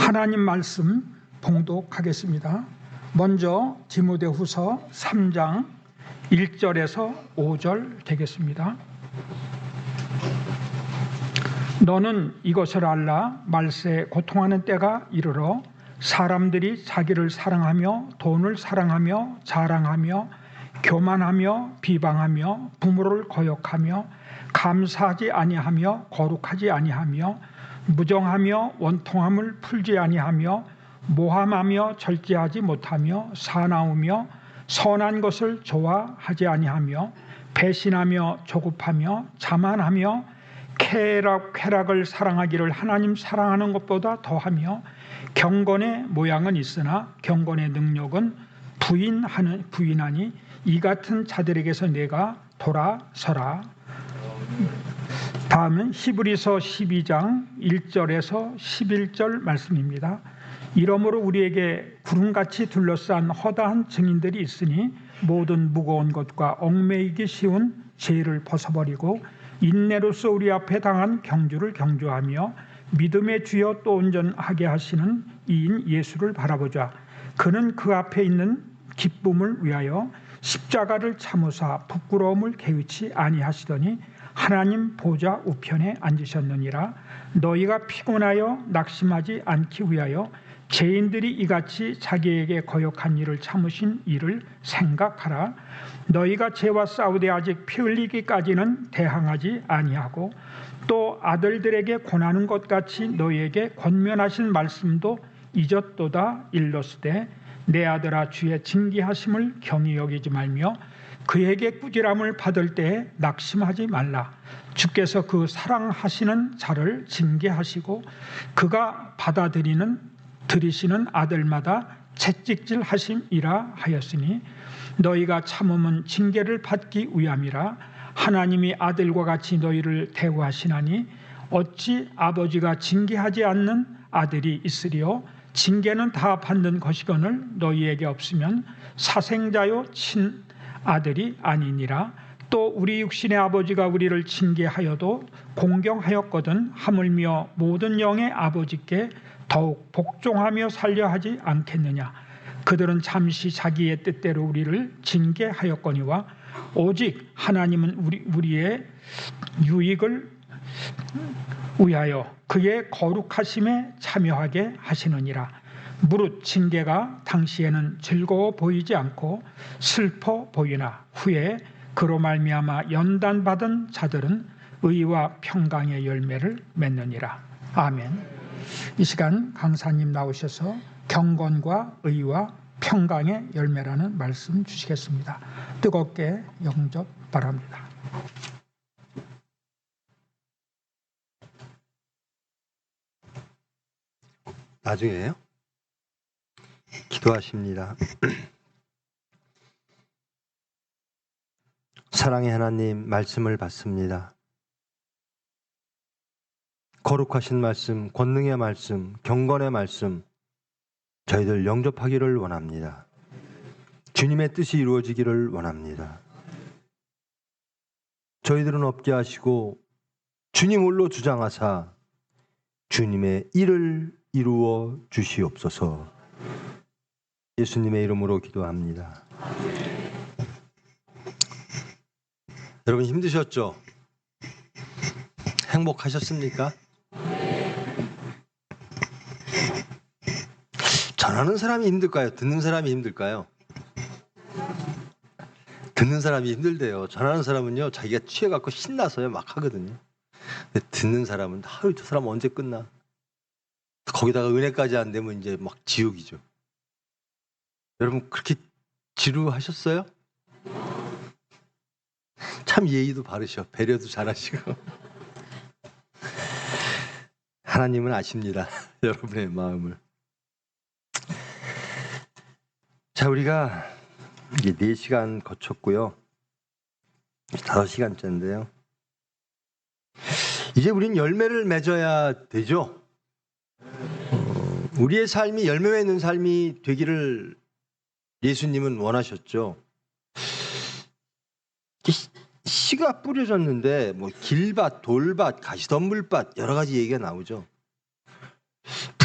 하나님 말씀 봉독하겠습니다. 먼저 디모데후서 3장 1절에서 5절 되겠습니다. 너는 이것을 알라. 말세에 고통하는 때가 이르러 사람들이 자기를 사랑하며 돈을 사랑하며 자랑하며 교만하며 비방하며 부모를 거역하며 감사하지 아니하며 거룩하지 아니하며 무정하며 원통함을 풀지 아니하며 모함하며 절제하지 못하며 사나우며 선한 것을 좋아하지 아니하며 배신하며 조급하며 자만하며 쾌락을 사랑하기를 하나님 사랑하는 것보다 더하며 경건의 모양은 있으나 경건의 능력은 부인하니 이 같은 자들에게서 내가 돌아서라. 다음은 히브리서 12장 1절에서 11절 말씀입니다. 이러므로 우리에게 구름같이 둘러싼 허다한 증인들이 있으니 모든 무거운 것과 얽매이기 쉬운 죄를 벗어버리고 인내로서 우리 앞에 당한 경주를 경주하며 믿음의 주여 또 온전하게 하시는 이인 예수를 바라보자. 그는 그 앞에 있는 기쁨을 위하여 십자가를 참으사 부끄러움을 개의치 아니하시더니 하나님 보좌 우편에 앉으셨느니라. 너희가 피곤하여 낙심하지 않기 위하여 죄인들이 이같이 자기에게 거역한 일을 참으신 일을 생각하라. 너희가 죄와 싸우되 아직 피 흘리기까지는 대항하지 아니하고 또 아들들에게 권하는 것 같이 너희에게 권면하신 말씀도 잊었도다. 일렀으되 내 아들아 주의 징계하심을 경히 여기지 말며 그에게 꾸지람을 받을 때에 낙심하지 말라. 주께서 그 사랑하시는 자를 징계하시고 그가 들이시는 아들마다 채찍질 하심이라 하였으니 너희가 참음은 징계를 받기 위함이라. 하나님이 아들과 같이 너희를 대우하시나니 어찌 아버지가 징계하지 않는 아들이 있으리요. 징계는 다 받는 것이거늘 너희에게 없으면 사생자요 친아들이 아니니라. 또 우리 육신의 아버지가 우리를 징계하여도 공경하였거든 하물며 모든 영의 아버지께 더욱 복종하며 살려 하지 않겠느냐. 그들은 잠시 자기의 뜻대로 우리를 징계하였거니와 오직 하나님은 우리의 유익을 위하여 그의 거룩하심에 참여하게 하시느니라. 무릇 징계가 당시에는 즐거워 보이지 않고 슬퍼 보이나 후에 그로 말미암아 연단받은 자들은 의와 평강의 열매를 맺느니라. 아멘. 이 시간 강사님 나오셔서 경건과 의와 평강의 열매라는 말씀 주시겠습니다. 뜨겁게 영접 바랍니다. 나중에요? 기도하십니다. 사랑의 하나님, 말씀을 받습니다. 거룩하신 말씀, 권능의 말씀, 경건의 말씀 저희들 영접하기를 원합니다. 주님의 뜻이 이루어지기를 원합니다. 저희들은 없게 하시고 주님 홀로 주장하사 주님의 일을 이루어 주시옵소서. 예수님의 이름으로 기도합니다. 여러분 힘드셨죠? 행복하셨습니까? 전하는 사람이 힘들까요? 듣는 사람이 힘들까요? 듣는 사람이 힘들대요. 전하는 사람은요 자기가 취해갖고 신나서요 막 하거든요. 근데 듣는 사람은 하루 저 사람 언제 끝나? 거기다가 은혜까지 안 되면 이제 막 지옥이죠. 여러분 그렇게 지루하셨어요? 참 예의도 바르셔. 배려도 잘하시고. 하나님은 아십니다. 여러분의 마음을. 자, 우리가 이제 4시간 거쳤고요. 5시간째인데요. 이제 우린 열매를 맺어야 되죠. 우리의 삶이 열매 맺는 삶이 되기를 예수님은 원하셨죠. 씨가 뿌려졌는데 뭐 길밭, 돌밭, 가시덤불밭 여러 가지 얘기가 나오죠.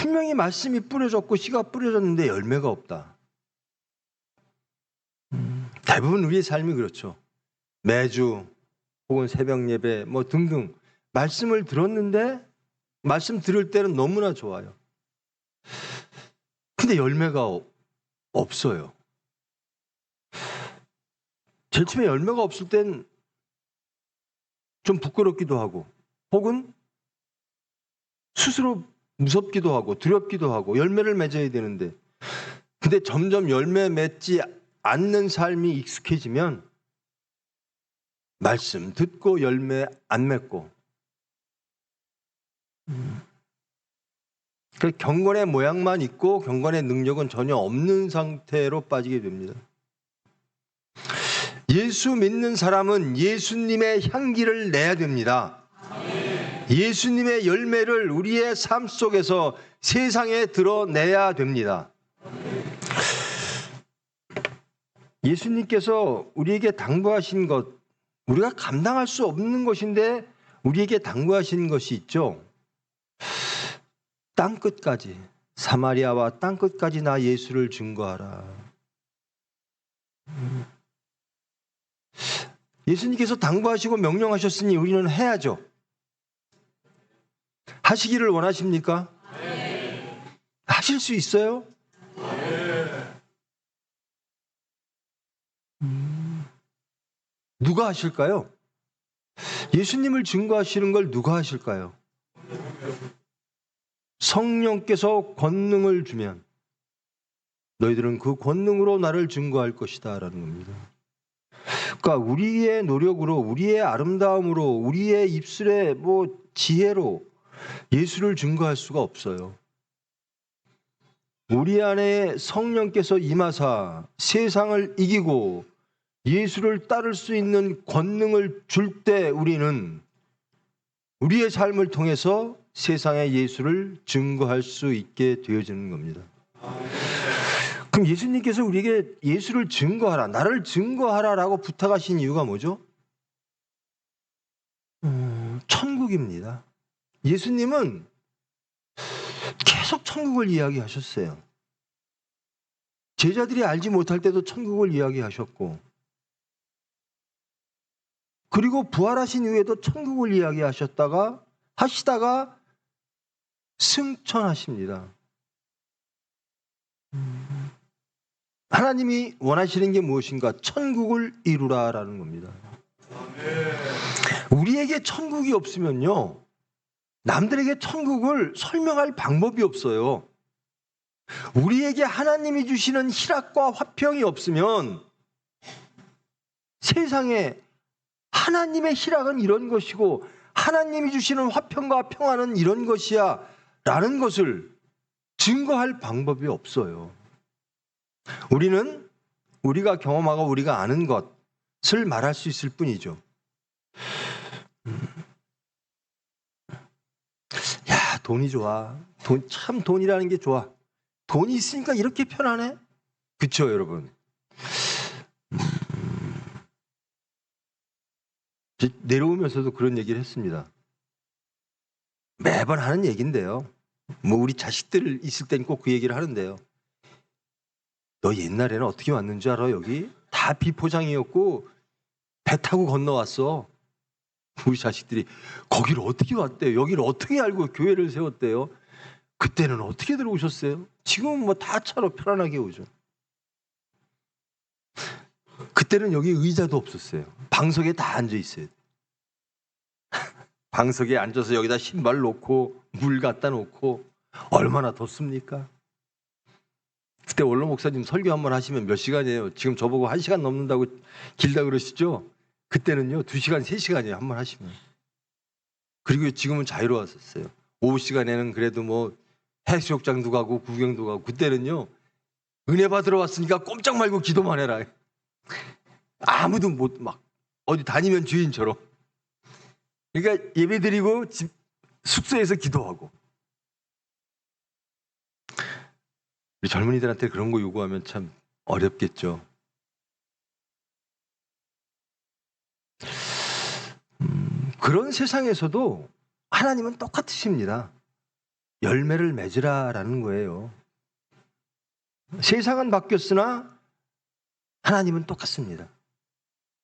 분명히 말씀이 뿌려졌고 씨가 뿌려졌는데 열매가 없다. 대부분 우리의 삶이 그렇죠. 매주 혹은 새벽 예배 뭐 등등 말씀을 들었는데 말씀 들을 때는 너무나 좋아요. 근데 열매가 없어요. 제일 처음에 열매가 없을 땐 좀 부끄럽기도 하고 혹은 스스로 무섭기도 하고 두렵기도 하고 열매를 맺어야 되는데 근데 점점 열매 맺지 않는 삶이 익숙해지면 말씀 듣고 열매 안 맺고 그 경건의 모양만 있고 경건의 능력은 전혀 없는 상태로 빠지게 됩니다. 예수 믿는 사람은 예수님의 향기를 내야 됩니다. 예수님의 열매를 우리의 삶 속에서 세상에 드러내야 됩니다. 예수님께서 우리에게 당부하신 것, 우리가 감당할 수 없는 것인데 우리에게 당부하신 것이 있죠. 땅끝까지, 사마리아와 땅끝까지 나 예수를 증거하라. 예수님께서 당부하시고 명령하셨으니 우리는 해야죠. 하시기를 원하십니까? 네. 하실 수 있어요? 네. 누가 하실까요? 예수님을 증거하시는 걸 누가 하실까요? 성령께서 권능을 주면 너희들은 그 권능으로 나를 증거할 것이다 라는 겁니다. 그러니까 우리의 노력으로 우리의 아름다움으로 우리의 입술의 지혜로 예수를 증거할 수가 없어요. 우리 안에 성령께서 임하사 세상을 이기고 예수를 따를 수 있는 권능을 줄 때 우리는 우리의 삶을 통해서 세상에 예수를 증거할 수 있게 되어지는 겁니다. 그럼 예수님께서 우리에게 예수를 증거하라, 나를 증거하라라고 부탁하신 이유가 뭐죠? 천국입니다. 예수님은 계속 천국을 이야기하셨어요. 제자들이 알지 못할 때도 천국을 이야기하셨고 그리고 부활하신 이후에도 천국을 이야기하시다가 승천하십니다. 하나님이 원하시는 게 무엇인가? 천국을 이루라라는 겁니다. 우리에게 천국이 없으면요, 남들에게 천국을 설명할 방법이 없어요. 우리에게 하나님이 주시는 희락과 화평이 없으면 세상에 하나님의 희락은 이런 것이고 하나님이 주시는 화평과 평안은 이런 것이야 라는 것을 증거할 방법이 없어요. 우리는 우리가 경험하고 우리가 아는 것을 말할 수 있을 뿐이죠. 야, 돈이 좋아. 참 돈이라는 게 좋아. 돈이 있으니까 이렇게 편하네? 그쵸, 여러분? 내려오면서도 그런 얘기를 했습니다. 매번 하는 얘기인데요. 우리 자식들 있을 땐 꼭 그 얘기를 하는데요. 너 옛날에는 어떻게 왔는 줄 알아? 여기 다 비포장이었고 배 타고 건너왔어. 우리 자식들이 거기를 어떻게 왔대요? 여기를 어떻게 알고 교회를 세웠대요? 그때는 어떻게 들어오셨어요? 지금은 다 차로 편안하게 오죠. 그때는 여기 의자도 없었어요. 방석에 다 앉아 있어요. 방석에 앉아서 여기다 신발 놓고 물 갖다 놓고 얼마나 덥습니까? 그때 원로 목사님 설교 한번 하시면 몇 시간이에요? 지금 저보고 1시간 넘는다고 길다 그러시죠? 그때는요 2시간, 3시간이에요. 한번 하시면. 그리고 지금은 자유로웠었어요. 오후 시간에는 그래도 해수욕장도 가고 구경도 가고 그때는요 은혜 받으러 왔으니까 꼼짝 말고 기도만 해라. 아무도 어디 다니면 주인처럼. 그러니까 예배드리고 숙소에서 기도하고. 우리 젊은이들한테 그런 거 요구하면 참 어렵겠죠. 그런 세상에서도 하나님은 똑같으십니다. 열매를 맺으라라는 거예요. 세상은 바뀌었으나 하나님은 똑같습니다.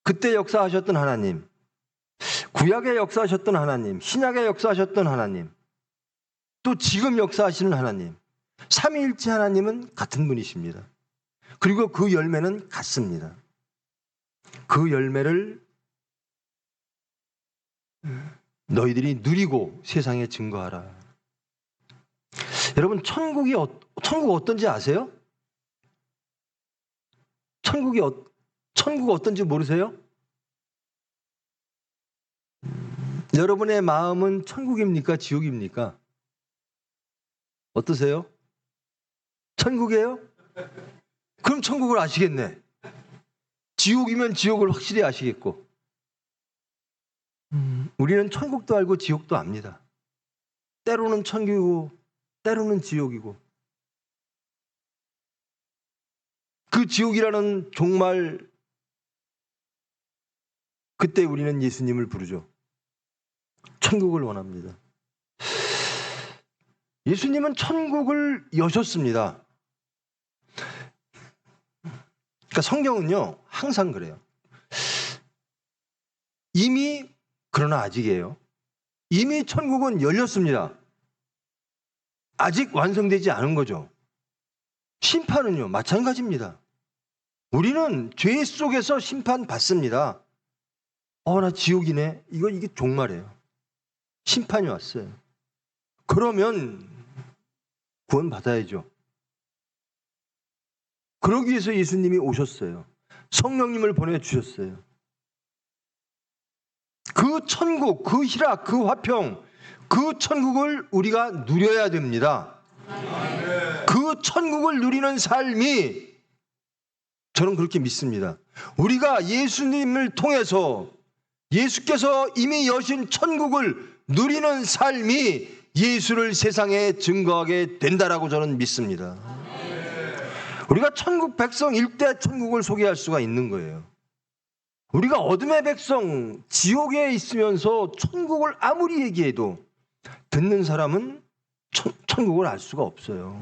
그때 역사하셨던 하나님, 구약에 역사하셨던 하나님, 신약에 역사하셨던 하나님, 또 지금 역사하시는 하나님, 삼위일체 하나님은 같은 분이십니다. 그리고 그 열매는 같습니다. 그 열매를 너희들이 누리고 세상에 증거하라. 여러분, 천국 어떤지 아세요? 천국 어떤지 모르세요? 여러분의 마음은 천국입니까? 지옥입니까? 어떠세요? 천국이에요? 그럼 천국을 아시겠네. 지옥이면 지옥을 확실히 아시겠고. 우리는 천국도 알고 지옥도 압니다. 때로는 천국이고 때로는 지옥이고. 그 지옥이라는 종말, 그때 우리는 예수님을 부르죠. 천국을 원합니다. 예수님은 천국을 여셨습니다. 그러니까 성경은요, 항상 그래요. 이미, 그러나 아직이에요. 이미 천국은 열렸습니다. 아직 완성되지 않은 거죠. 심판은요, 마찬가지입니다. 우리는 죄 속에서 심판받습니다. 나 지옥이네. 이게 종말이에요. 심판이 왔어요. 그러면 구원받아야죠. 그러기 위해서 예수님이 오셨어요. 성령님을 보내주셨어요. 그 천국, 그 희락, 그 화평, 그 천국을 우리가 누려야 됩니다. 그 천국을 누리는 삶이, 저는 그렇게 믿습니다. 우리가 예수님을 통해서 예수께서 이미 여신 천국을 누리는 삶이 예수를 세상에 증거하게 된다라고 저는 믿습니다. 우리가 천국 백성 일대 천국을 소개할 수가 있는 거예요. 우리가 어둠의 백성, 지옥에 있으면서 천국을 아무리 얘기해도 듣는 사람은 천국을 알 수가 없어요.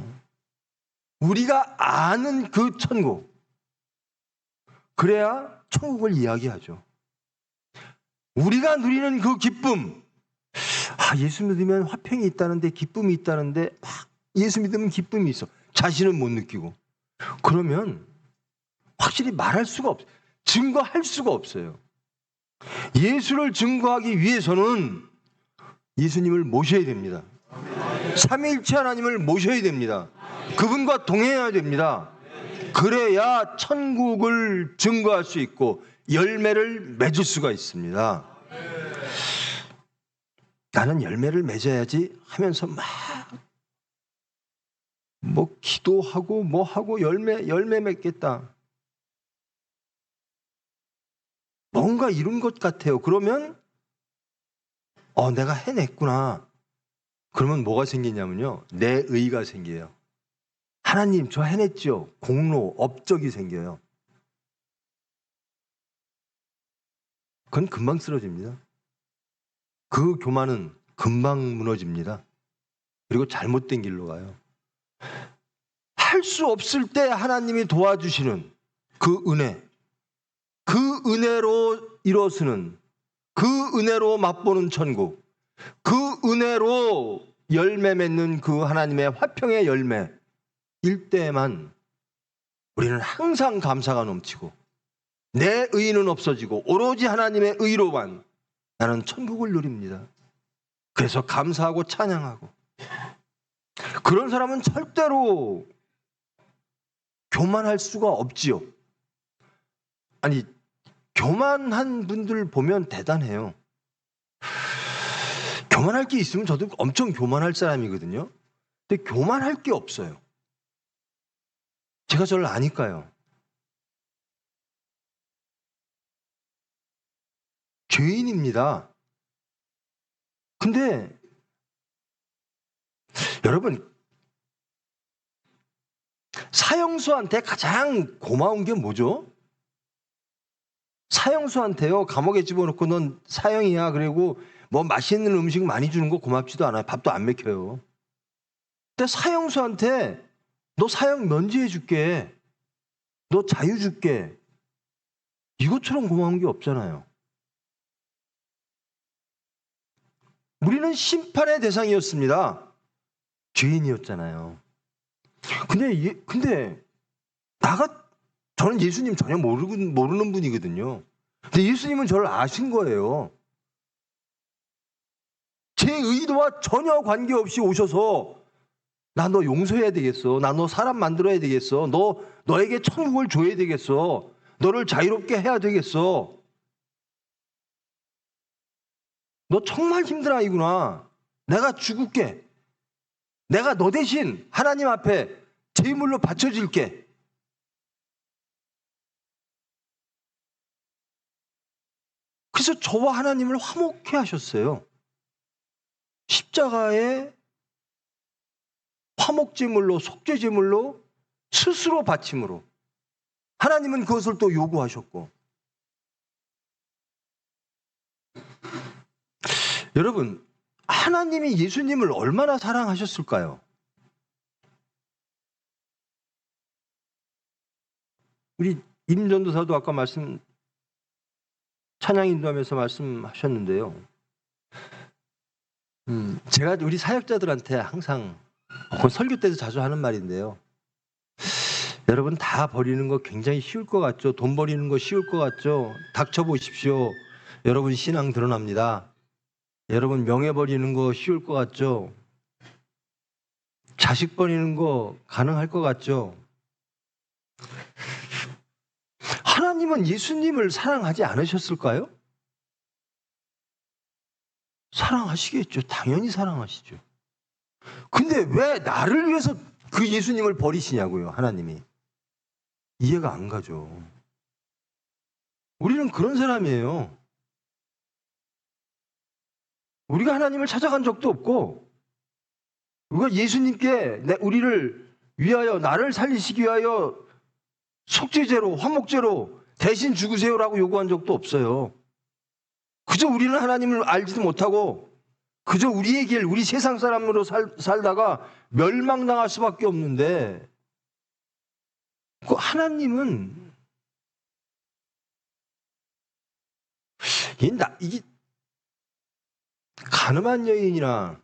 우리가 아는 그 천국, 그래야 천국을 이야기하죠. 우리가 누리는 그 기쁨, 예수 믿으면 화평이 있다는데, 기쁨이 있다는데, 예수 믿으면 기쁨이 있어. 자신은 못 느끼고. 그러면 확실히 말할 수가 없어요. 증거할 수가 없어요. 예수를 증거하기 위해서는 예수님을 모셔야 됩니다. 삼위일체 하나님을 모셔야 됩니다. 그분과 동행해야 됩니다. 그래야 천국을 증거할 수 있고 열매를 맺을 수가 있습니다. 나는 열매를 맺어야지 하면서 기도하고 하고 열매 맺겠다. 뭔가 이룬 것 같아요. 그러면 내가 해냈구나. 그러면 뭐가 생기냐면요, 내 의가 생겨요. 하나님, 저 해냈죠. 공로, 업적이 생겨요. 그건 금방 쓰러집니다. 그 교만은 금방 무너집니다. 그리고 잘못된 길로 가요. 할 수 없을 때 하나님이 도와주시는 그 은혜, 그 은혜로 일어서는, 그 은혜로 맛보는 천국, 그 은혜로 열매 맺는 그 하나님의 화평의 열매일 때만 우리는 항상 감사가 넘치고 내 의는 없어지고 오로지 하나님의 의로만 나는 천국을 누립니다. 그래서 감사하고 찬양하고. 그런 사람은 절대로 교만할 수가 없지요. 아니, 교만한 분들 보면 대단해요. 교만할 게 있으면 저도 엄청 교만할 사람이거든요. 근데 교만할 게 없어요. 제가 저를 아니까요. 죄인입니다. 근데 여러분, 사형수한테 가장 고마운 게 뭐죠? 사형수한테요, 감옥에 집어넣고 넌 사형이야. 그리고 맛있는 음식 많이 주는 거 고맙지도 않아요. 밥도 안 먹혀요. 근데 사형수한테 너 사형 면제해 줄게. 너 자유 줄게. 이것처럼 고마운 게 없잖아요. 우리는 심판의 대상이었습니다. 죄인이었잖아요. 근데 저는 예수님 전혀 모르는 분이거든요. 근데 예수님은 저를 아신 거예요. 제 의도와 전혀 관계없이 오셔서 나 너 용서해야 되겠어. 나 너 사람 만들어야 되겠어. 너에게 천국을 줘야 되겠어. 너를 자유롭게 해야 되겠어. 너 정말 힘든 아이구나. 내가 죽을게. 내가 너 대신 하나님 앞에 제물로 바쳐질게. 그래서 저와 하나님을 화목케 하셨어요. 십자가에 화목제물로, 속죄제물로 스스로 바침으로. 하나님은 그것을 또 요구하셨고. 여러분, 하나님이 예수님을 얼마나 사랑하셨을까요? 우리 임전도사도 아까 찬양 인도하면서 말씀하셨는데요. 제가 우리 사역자들한테 항상 설교 때도 자주 하는 말인데요. 여러분 다 버리는 거 굉장히 쉬울 것 같죠? 돈 버리는 거 쉬울 것 같죠? 닥쳐보십시오. 여러분 신앙 드러납니다. 여러분 명예 버리는 거 쉬울 것 같죠? 자식 버리는 거 가능할 것 같죠? 하나님은 예수님을 사랑하지 않으셨을까요? 사랑하시겠죠. 당연히 사랑하시죠. 근데 왜 나를 위해서 그 예수님을 버리시냐고요, 하나님이. 이해가 안 가죠. 우리는 그런 사람이에요. 우리가 하나님을 찾아간 적도 없고, 우리가 예수님께 우리를 위하여, 나를 살리시기 위하여 속죄제로, 화목제로 대신 죽으세요라고 요구한 적도 없어요. 그저 우리는 하나님을 알지도 못하고 그저 우리의 길, 우리 세상 사람으로 살다가 멸망당할 수밖에 없는데, 그 하나님은 이게 가늠한 여인이나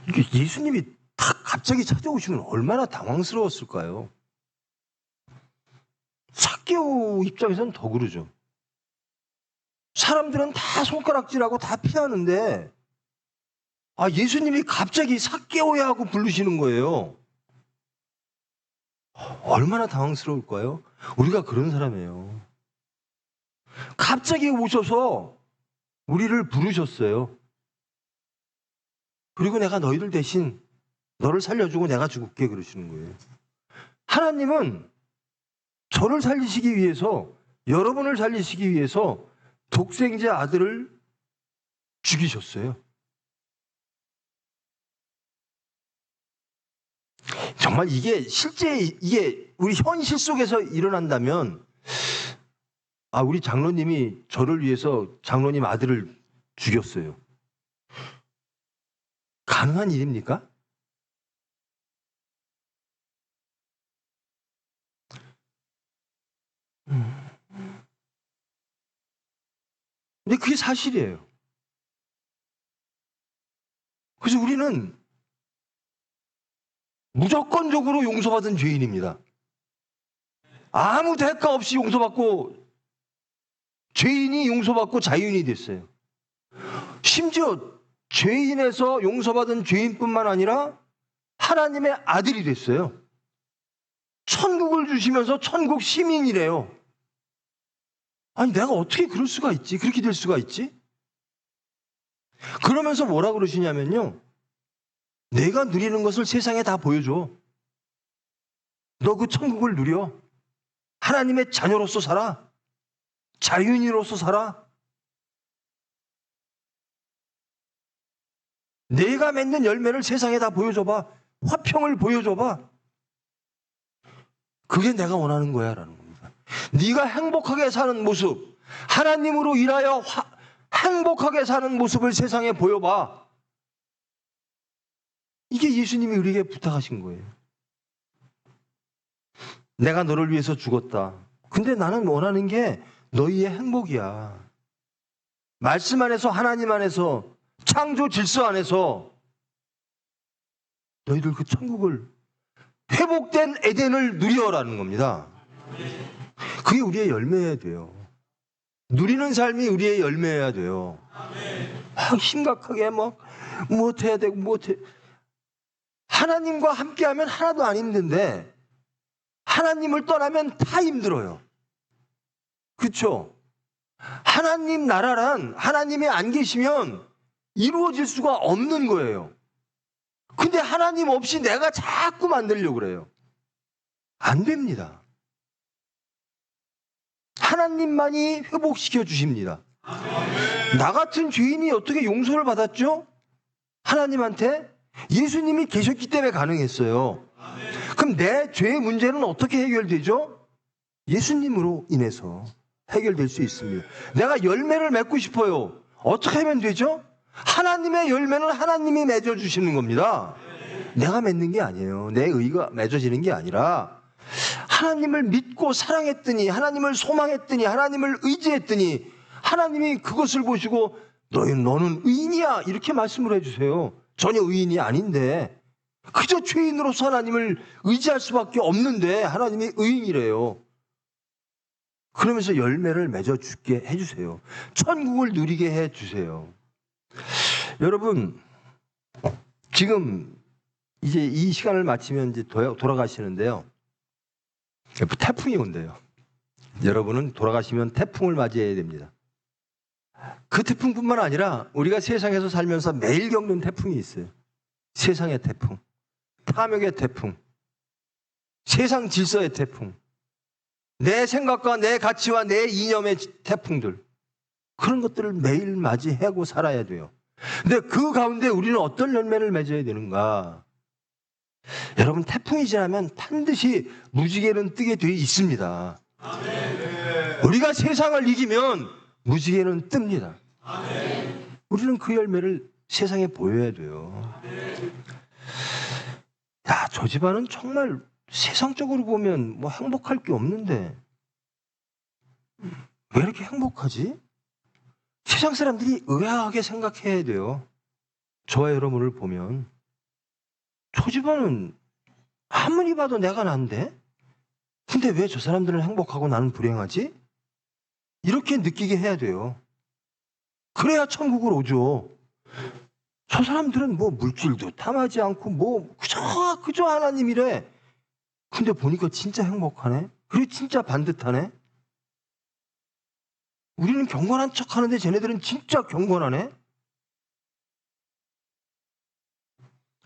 이게 예수님이 딱 갑자기 찾아오시면 얼마나 당황스러웠을까요? 삭개오 입장에서는 더 그러죠. 사람들은 다 손가락질하고 다 피하는데 예수님이 갑자기 삭개오야 하고 부르시는 거예요. 얼마나 당황스러울까요? 우리가 그런 사람이에요. 갑자기 오셔서 우리를 부르셨어요. 그리고 내가 너희들 대신 너를 살려주고 내가 죽을게 그러시는 거예요. 하나님은 저를 살리시기 위해서, 여러분을 살리시기 위해서 독생자 아들을 죽이셨어요. 정말 이게 우리 현실 속에서 일어난다면, 우리 장로님이 저를 위해서 장로님 아들을 죽였어요. 가능한 일입니까? 근데 그게 사실이에요. 그래서 우리는 무조건적으로 용서받은 죄인입니다. 아무 대가 없이 용서받고, 죄인이 용서받고 자유인이 됐어요. 심지어 죄인에서 용서받은 죄인뿐만 아니라 하나님의 아들이 됐어요. 천국을 주시면서 천국 시민이래요. 아니 내가 어떻게 그럴 수가 있지? 그렇게 될 수가 있지? 그러면서 뭐라 그러시냐면요, 내가 누리는 것을 세상에 다 보여줘. 너 그 천국을 누려. 하나님의 자녀로서 살아. 자유인으로서 살아. 내가 맺는 열매를 세상에 다 보여줘봐. 화평을 보여줘봐. 그게 내가 원하는 거야 라는 겁니다. 네가 행복하게 사는 모습, 하나님으로 일하여 행복하게 사는 모습을 세상에 보여봐. 이게 예수님이 우리에게 부탁하신 거예요. 내가 너를 위해서 죽었다. 근데 나는 원하는 게 너희의 행복이야. 말씀 안에서, 하나님 안에서, 창조 질서 안에서 너희들 그 천국을, 회복된 에덴을 누려라는 겁니다. 그게 우리의 열매여야 돼요. 누리는 삶이 우리의 열매여야 돼요. 막 심각하게 막 무엇해야 되고 무엇해. 하나님과 함께하면 하나도 안 힘든데 하나님을 떠나면 다 힘들어요. 그렇죠? 하나님 나라란 하나님이 안 계시면 이루어질 수가 없는 거예요. 근데 하나님 없이 내가 자꾸 만들려고 그래요. 안 됩니다. 하나님만이 회복시켜 주십니다. 나 같은 죄인이 어떻게 용서를 받았죠? 하나님한테? 예수님이 계셨기 때문에 가능했어요. 그럼 내 죄의 문제는 어떻게 해결되죠? 예수님으로 인해서 해결될 수 있습니다. 내가 열매를 맺고 싶어요. 어떻게 하면 되죠? 하나님의 열매는 하나님이 맺어주시는 겁니다. 내가 맺는 게 아니에요. 내 의가 맺어지는 게 아니라 하나님을 믿고 사랑했더니, 하나님을 소망했더니, 하나님을 의지했더니 하나님이 그것을 보시고 너는 의인이야 이렇게 말씀을 해주세요. 전혀 의인이 아닌데 그저 죄인으로서 하나님을 의지할 수밖에 없는데 하나님이 의인이래요. 그러면서 열매를 맺어주게 해주세요. 천국을 누리게 해주세요. 여러분, 지금 이제 이 시간을 마치면 이제 돌아가시는데요. 태풍이 온대요. 여러분은 돌아가시면 태풍을 맞이해야 됩니다. 그 태풍뿐만 아니라 우리가 세상에서 살면서 매일 겪는 태풍이 있어요. 세상의 태풍, 탐욕의 태풍, 세상 질서의 태풍, 내 생각과 내 가치와 내 이념의 태풍들, 그런 것들을 매일 맞이하고 살아야 돼요. 근데 그 가운데 우리는 어떤 열매를 맺어야 되는가? 여러분, 태풍이 지나면 반드시 무지개는 뜨게 되어 있습니다. 우리가 세상을 이기면 무지개는 뜹니다. 우리는 그 열매를 세상에 보여야 돼요. 야, 저 집안은 정말 세상적으로 보면 뭐 행복할 게 없는데 왜 이렇게 행복하지? 세상 사람들이 의아하게 생각해야 돼요. 저와 여러분을 보면 저 집안은 아무리 봐도 내가 난데 근데 왜 저 사람들은 행복하고 나는 불행하지? 이렇게 느끼게 해야 돼요. 그래야 천국을 오죠. 저 사람들은 뭐 물질도 탐하지 않고 뭐 그저 하나님이래. 근데 보니까 진짜 행복하네. 그리고 진짜 반듯하네. 우리는 경건한 척하는데 쟤네들은 진짜 경건하네.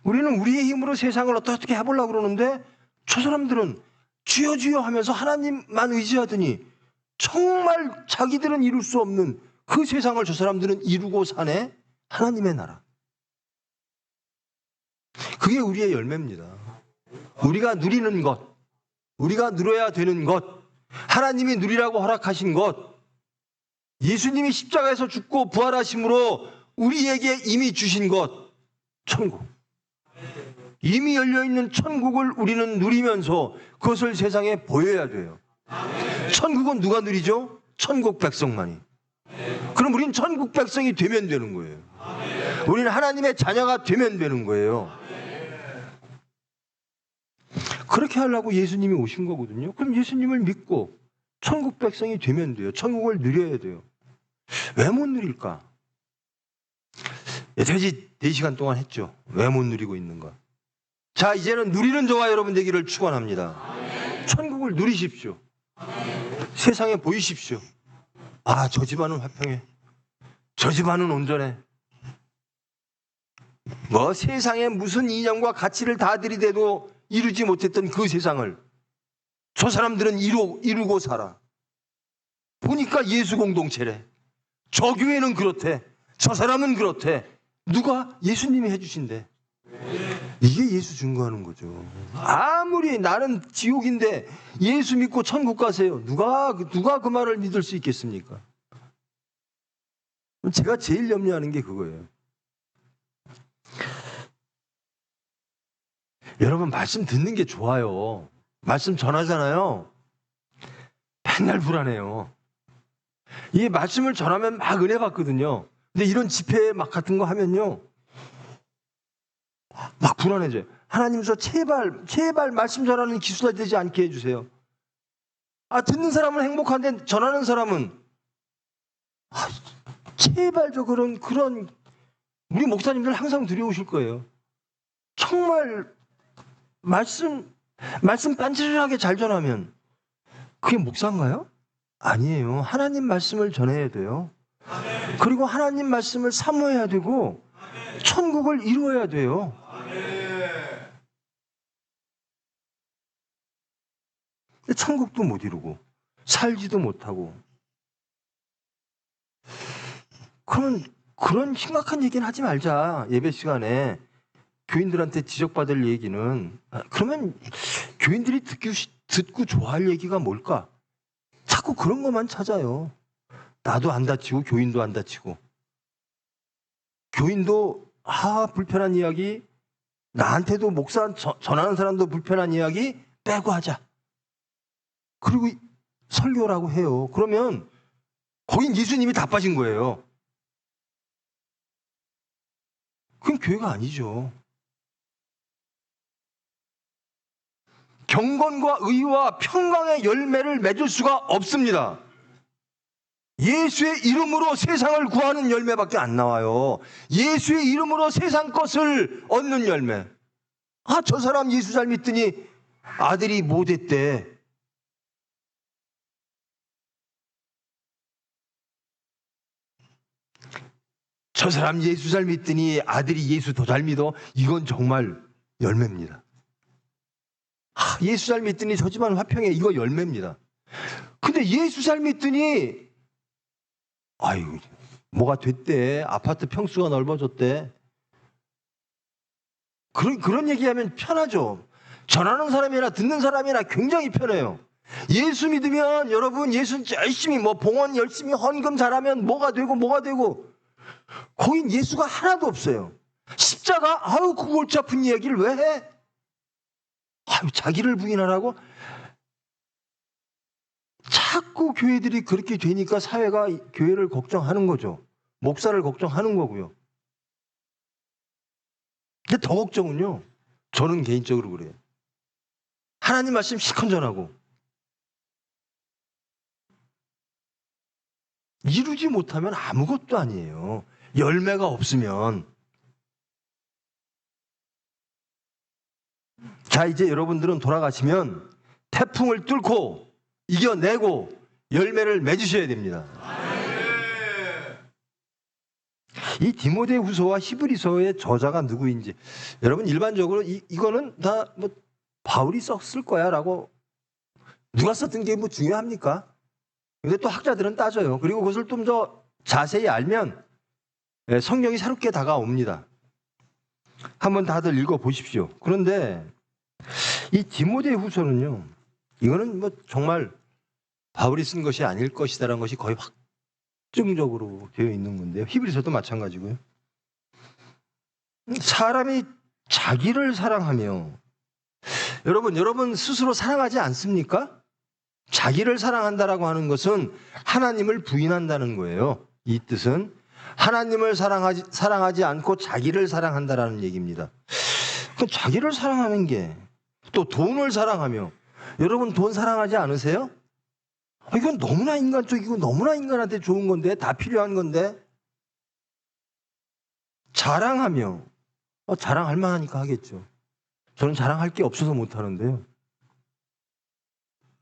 우리는 우리의 힘으로 세상을 어떻게 해보려고 그러는데 저 사람들은 주여 주여 하면서 하나님만 의지하더니 정말 자기들은 이룰 수 없는 그 세상을 저 사람들은 이루고 사네. 하나님의 나라. 그게 우리의 열매입니다. 우리가 누리는 것, 우리가 누려야 되는 것, 하나님이 누리라고 허락하신 것, 예수님이 십자가에서 죽고 부활하심으로 우리에게 이미 주신 것, 천국. 이미 열려있는 천국을 우리는 누리면서 그것을 세상에 보여야 돼요. 천국은 누가 누리죠? 천국 백성만이. 그럼 우리는 천국 백성이 되면 되는 거예요. 우리는 하나님의 자녀가 되면 되는 거예요. 그렇게 하려고 예수님이 오신 거거든요. 그럼 예수님을 믿고 천국 백성이 되면 돼요. 천국을 누려야 돼요. 왜 못 누릴까? 여태까지 4시간 동안 했죠. 왜 못 누리고 있는가? 자, 이제는 누리는 저와 여러분 되기를 축원합니다. 천국을 누리십시오. 세상에 보이십시오. 아, 저 집안은 화평해. 저 집안은 온전해. 뭐 세상에 무슨 이념과 가치를 다 들이대도 이루지 못했던 그 세상을 저 사람들은 이루고 살아. 보니까 예수 공동체래. 저 교회는 그렇대. 저 사람은 그렇대. 누가? 예수님이 해주신대. 이게 예수 증거하는 거죠. 아무리 나는 지옥인데 예수 믿고 천국 가세요. 누가 그 말을 믿을 수 있겠습니까? 제가 제일 염려하는 게 그거예요. 여러분 말씀 듣는 게 좋아요. 말씀 전하잖아요. 맨날 불안해요. 이 말씀을 전하면 막 은혜 받거든요. 근데 이런 집회 막 같은 거 하면요, 막 불안해져요. 하나님께서 제발 말씀 전하는 기수가 되지 않게 해주세요. 듣는 사람은 행복한데 전하는 사람은 제발 그런 우리 목사님들 항상 두려우실 거예요. 정말 말씀 빤지르하게 잘 전하면 그게 목사인가요? 아니에요. 하나님 말씀을 전해야 돼요. 그리고 하나님 말씀을 사모해야 되고 천국을 이루어야 돼요. 근데 천국도 못 이루고 살지도 못하고, 그러면 그런 심각한 얘기는 하지 말자. 예배 시간에 교인들한테 지적받을 얘기는. 그러면 교인들이 듣고 좋아할 얘기가 뭘까? 자꾸 그런 것만 찾아요. 나도 안 다치고 교인도 안 다치고, 교인도 불편한 이야기, 나한테도 목사 전하는 사람도 불편한 이야기 빼고 하자. 그리고 설교라고 해요. 그러면 거긴 예수님이 다 빠진 거예요. 그건 교회가 아니죠. 경건과 의와 평강의 열매를 맺을 수가 없습니다. 예수의 이름으로 세상을 구하는 열매밖에 안 나와요. 예수의 이름으로 세상 것을 얻는 열매. 저 사람 예수 잘 믿더니 아들이 뭐 됐대. 저 사람 예수 잘 믿더니 아들이 예수 더 잘 믿어. 이건 정말 열매입니다. 예수 잘 믿더니 저 집안 화평해. 이거 열매입니다. 근데 예수 잘 믿더니 뭐가 됐대. 아파트 평수가 넓어졌대. 그런 얘기하면 편하죠. 전하는 사람이나 듣는 사람이나 굉장히 편해요. 예수 믿으면 여러분, 예수 열심히 봉헌 열심히 헌금 잘하면 뭐가 되고 거긴 예수가 하나도 없어요. 십자가 그 골치 아픈 이야기를 왜 해? 자기를 부인하라고? 자꾸 교회들이 그렇게 되니까 사회가 교회를 걱정하는 거죠. 목사를 걱정하는 거고요. 근데 더 걱정은요, 저는 개인적으로 그래요. 하나님 말씀 실컷 전하고 이루지 못하면 아무것도 아니에요. 열매가 없으면. 자, 이제 여러분들은 돌아가시면 태풍을 뚫고 이겨내고 열매를 맺으셔야 됩니다. 이 디모데후서와 히브리서의 저자가 누구인지, 여러분 일반적으로 이거는 다 바울이 썼을 거야라고, 누가 썼던 게 중요합니까? 근데 또 학자들은 따져요. 그리고 그것을 좀 더 자세히 알면 성경이 새롭게 다가옵니다. 한번 다들 읽어보십시오. 그런데 이 디모데후서는요, 이거는 정말 바울이 쓴 것이 아닐 것이다라는 것이 거의 확증적으로 되어 있는 건데요. 히브리서도 마찬가지고요. 사람이 자기를 사랑하며, 여러분 스스로 사랑하지 않습니까? 자기를 사랑한다라고 하는 것은 하나님을 부인한다는 거예요. 이 뜻은 하나님을 사랑하지 않고 자기를 사랑한다라는 얘기입니다. 그럼 자기를 사랑하는 게, 또 돈을 사랑하며, 여러분 돈 사랑하지 않으세요? 이건 너무나 인간적이고 너무나 인간한테 좋은 건데, 다 필요한 건데. 자랑하며, 자랑할 만하니까 하겠죠. 저는 자랑할 게 없어서 못 하는데요.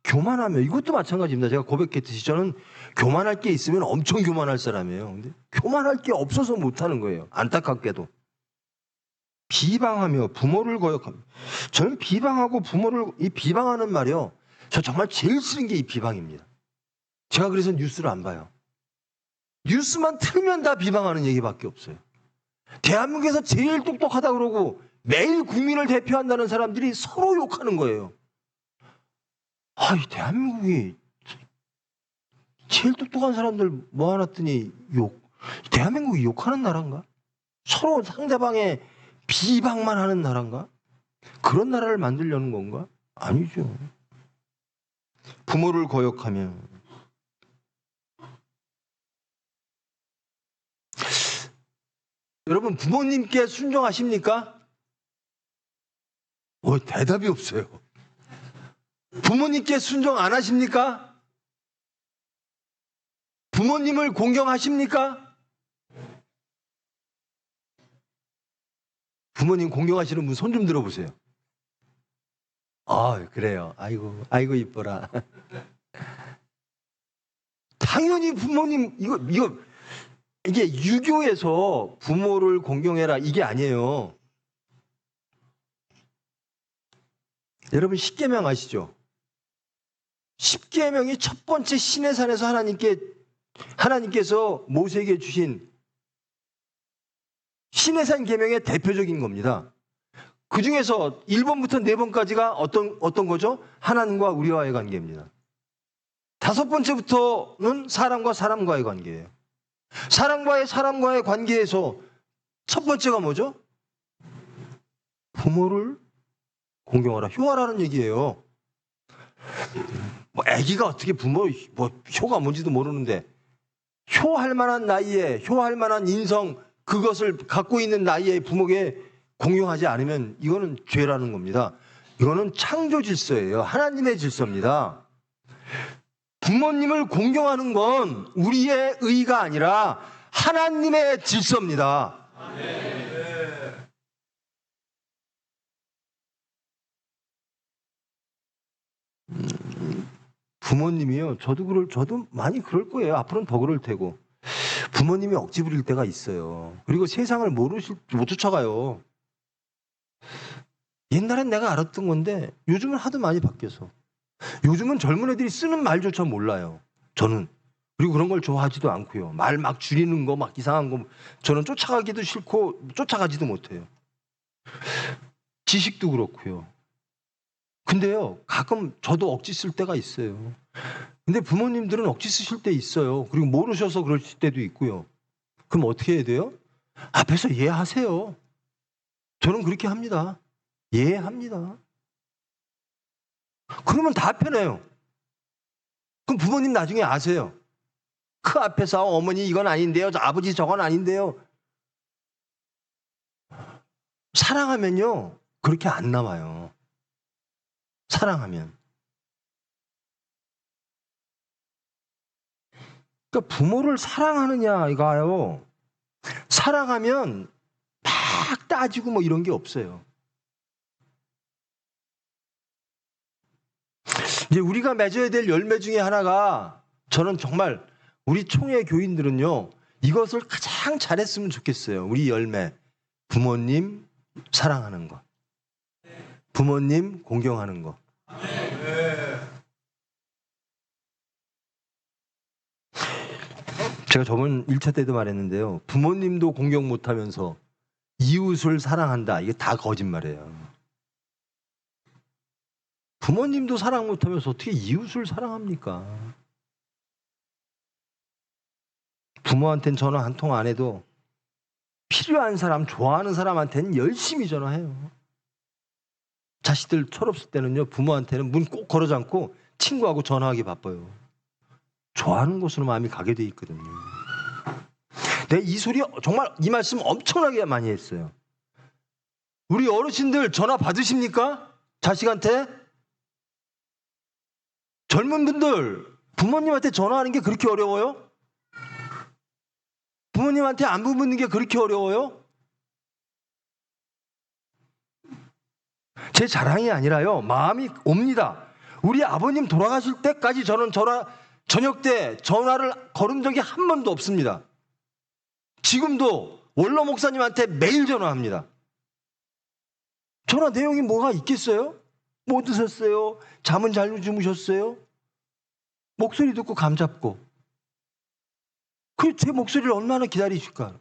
교만하며, 이것도 마찬가지입니다. 제가 고백했듯이 저는 교만할 게 있으면 엄청 교만할 사람이에요. 근데 교만할 게 없어서 못 하는 거예요. 안타깝게도. 비방하며 부모를 거역하며. 저는 비방하고 이 비방하는 말이요, 저 정말 제일 싫은 게 이 비방입니다. 제가 그래서 뉴스를 안 봐요. 뉴스만 틀면 다 비방하는 얘기밖에 없어요. 대한민국에서 제일 똑똑하다 그러고 매일 국민을 대표한다는 사람들이 서로 욕하는 거예요. 이 대한민국이 제일 똑똑한 사람들 모아놨더니 욕. 대한민국이 욕하는 나라인가? 서로 상대방의 비방만 하는 나라인가? 그런 나라를 만들려는 건가? 아니죠. 부모를 거역하면 여러분 부모님께 순종하십니까? 대답이 없어요. 부모님께 순종 안 하십니까? 부모님을 공경하십니까? 부모님 공경하시는 분 손 좀 들어보세요. 그래요. 아이고 이뻐라. 당연히 부모님 이게 유교에서 부모를 공경해라 이게 아니에요. 여러분 십계명 아시죠? 십계명이 첫 번째 시내산에서 하나님께서 모세에게 주신 시내산 계명의 대표적인 겁니다. 그 중에서 1번부터 4번까지가 어떤 거죠? 하나님과 우리와의 관계입니다. 5번째부터는 사람과 사람과의 관계예요. 사람과의 관계에서 첫 번째가 뭐죠? 부모를 공경하라. 효하라는 얘기예요. 아기가 어떻게 효가 뭔지도 모르는데 효할 만한 나이에 효할 만한 인성 그것을 갖고 있는 나이에 부모에게 공경하지 않으면 이거는 죄라는 겁니다. 이거는 창조 질서예요. 하나님의 질서입니다. 부모님을 공경하는 건 우리의 의가 아니라 하나님의 질서입니다. 부모님이요. 저도 많이 그럴 거예요. 앞으로는 더 그럴 테고. 부모님이 억지 부릴 때가 있어요. 그리고 세상을 못 쫓아가요. 옛날엔 내가 알았던 건데 요즘은 하도 많이 바뀌어서. 요즘은 젊은 애들이 쓰는 말조차 몰라요. 저는. 그리고 그런 걸 좋아하지도 않고요. 말 막 줄이는 거 막 이상한 거 저는 쫓아가기도 싫고 쫓아가지도 못해요. 지식도 그렇고요. 근데요, 가끔 저도 억지 쓸 때가 있어요. 근데 부모님들은 억지 쓰실 때 있어요. 그리고 모르셔서 그러실 때도 있고요. 그럼 어떻게 해야 돼요? 앞에서 이해하세요. 저는 그렇게 합니다. 이해합니다. 그러면 다 편해요. 그럼 부모님 나중에 아세요. 그 앞에서 어머니 이건 아닌데요. 아버지 저건 아닌데요. 사랑하면요. 그렇게 안 남아요. 사랑하면. 그러니까 부모를 사랑하느냐 이거요. 사랑하면 막 따지고 뭐 이런 게 없어요. 이제 우리가 맺어야 될 열매 중에 하나가 저는 정말 우리 총회 교인들은요. 이것을 가장 잘했으면 좋겠어요. 우리 열매. 부모님 사랑하는 거. 부모님 공경하는 거. 제가 저번 1차 때도 말했는데요. 부모님도 공경 못하면서 이웃을 사랑한다. 이게 다 거짓말이에요. 부모님도 사랑 못하면서 어떻게 이웃을 사랑합니까? 부모한테는 전화 한 통 안 해도 필요한 사람, 좋아하는 사람한테는 열심히 전화해요. 자식들 철없을 때는요. 부모한테는 문 꼭 걸어 잠고 친구하고 전화하기 바빠요. 좋아하는 곳으로 마음이 가게 돼 있거든요. 내 이 소리 정말 이 말씀 엄청나게 많이 했어요. 우리 어르신들 전화 받으십니까? 자식한테? 젊은 분들 부모님한테 전화하는 게 그렇게 어려워요? 부모님한테 안부 묻는 게 그렇게 어려워요? 제 자랑이 아니라요. 마음이 옵니다. 우리 아버님 돌아가실 때까지 저는 저녁 때 전화를 걸은 적이 한 번도 없습니다. 지금도 원로 목사님한테 매일 전화합니다. 전화 내용이 뭐가 있겠어요? 뭐 드셨어요? 잠은 잘 주무셨어요? 목소리 듣고 감 잡고. 제 목소리를 얼마나 기다리실까?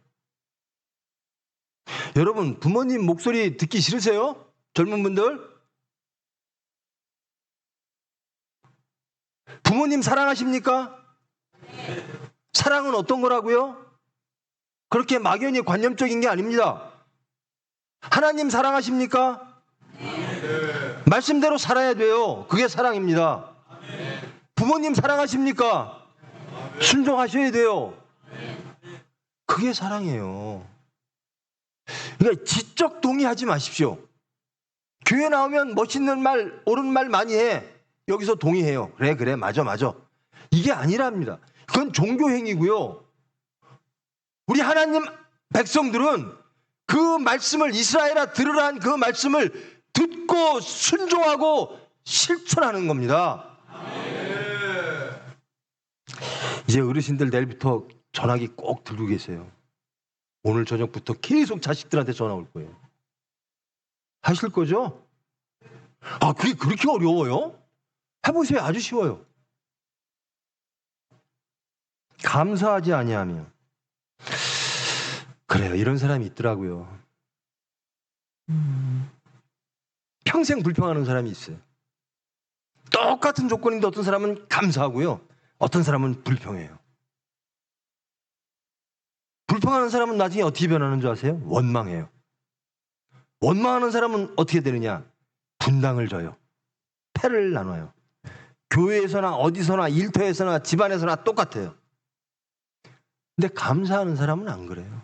여러분 부모님 목소리 듣기 싫으세요? 젊은 분들? 부모님 사랑하십니까? 사랑은 어떤 거라고요? 그렇게 막연히 관념적인 게 아닙니다. 하나님 사랑하십니까? 말씀대로 살아야 돼요. 그게 사랑입니다. 부모님 사랑하십니까? 순종하셔야 돼요. 그게 사랑이에요. 그러니까 지적 동의하지 마십시오. 교회 나오면 멋있는 말, 옳은 말 많이 해. 여기서 동의해요. 그래, 맞아. 이게 아니랍니다. 그건 종교 행위고요. 우리 하나님 백성들은 그 말씀을, 이스라엘아 들으라는 그 말씀을 듣고 순종하고 실천하는 겁니다. 이제 어르신들 내일부터 전화기 꼭 들고 계세요. 오늘 저녁부터 계속 자식들한테 전화 올 거예요. 하실 거죠? 아, 그게 그렇게 어려워요? 해보세요. 아주 쉬워요. 감사하지 아니하며. 그래요. 이런 사람이 있더라고요. 평생 불평하는 사람이 있어요. 똑같은 조건인데 어떤 사람은 감사하고요. 어떤 사람은 불평해요. 불평하는 사람은 나중에 어떻게 변하는 줄 아세요? 원망해요. 원망하는 사람은 어떻게 되느냐? 분당을 져요. 패를 나눠요. 교회에서나 어디서나 일터에서나 집안에서나 똑같아요. 근데 감사하는 사람은 안 그래요.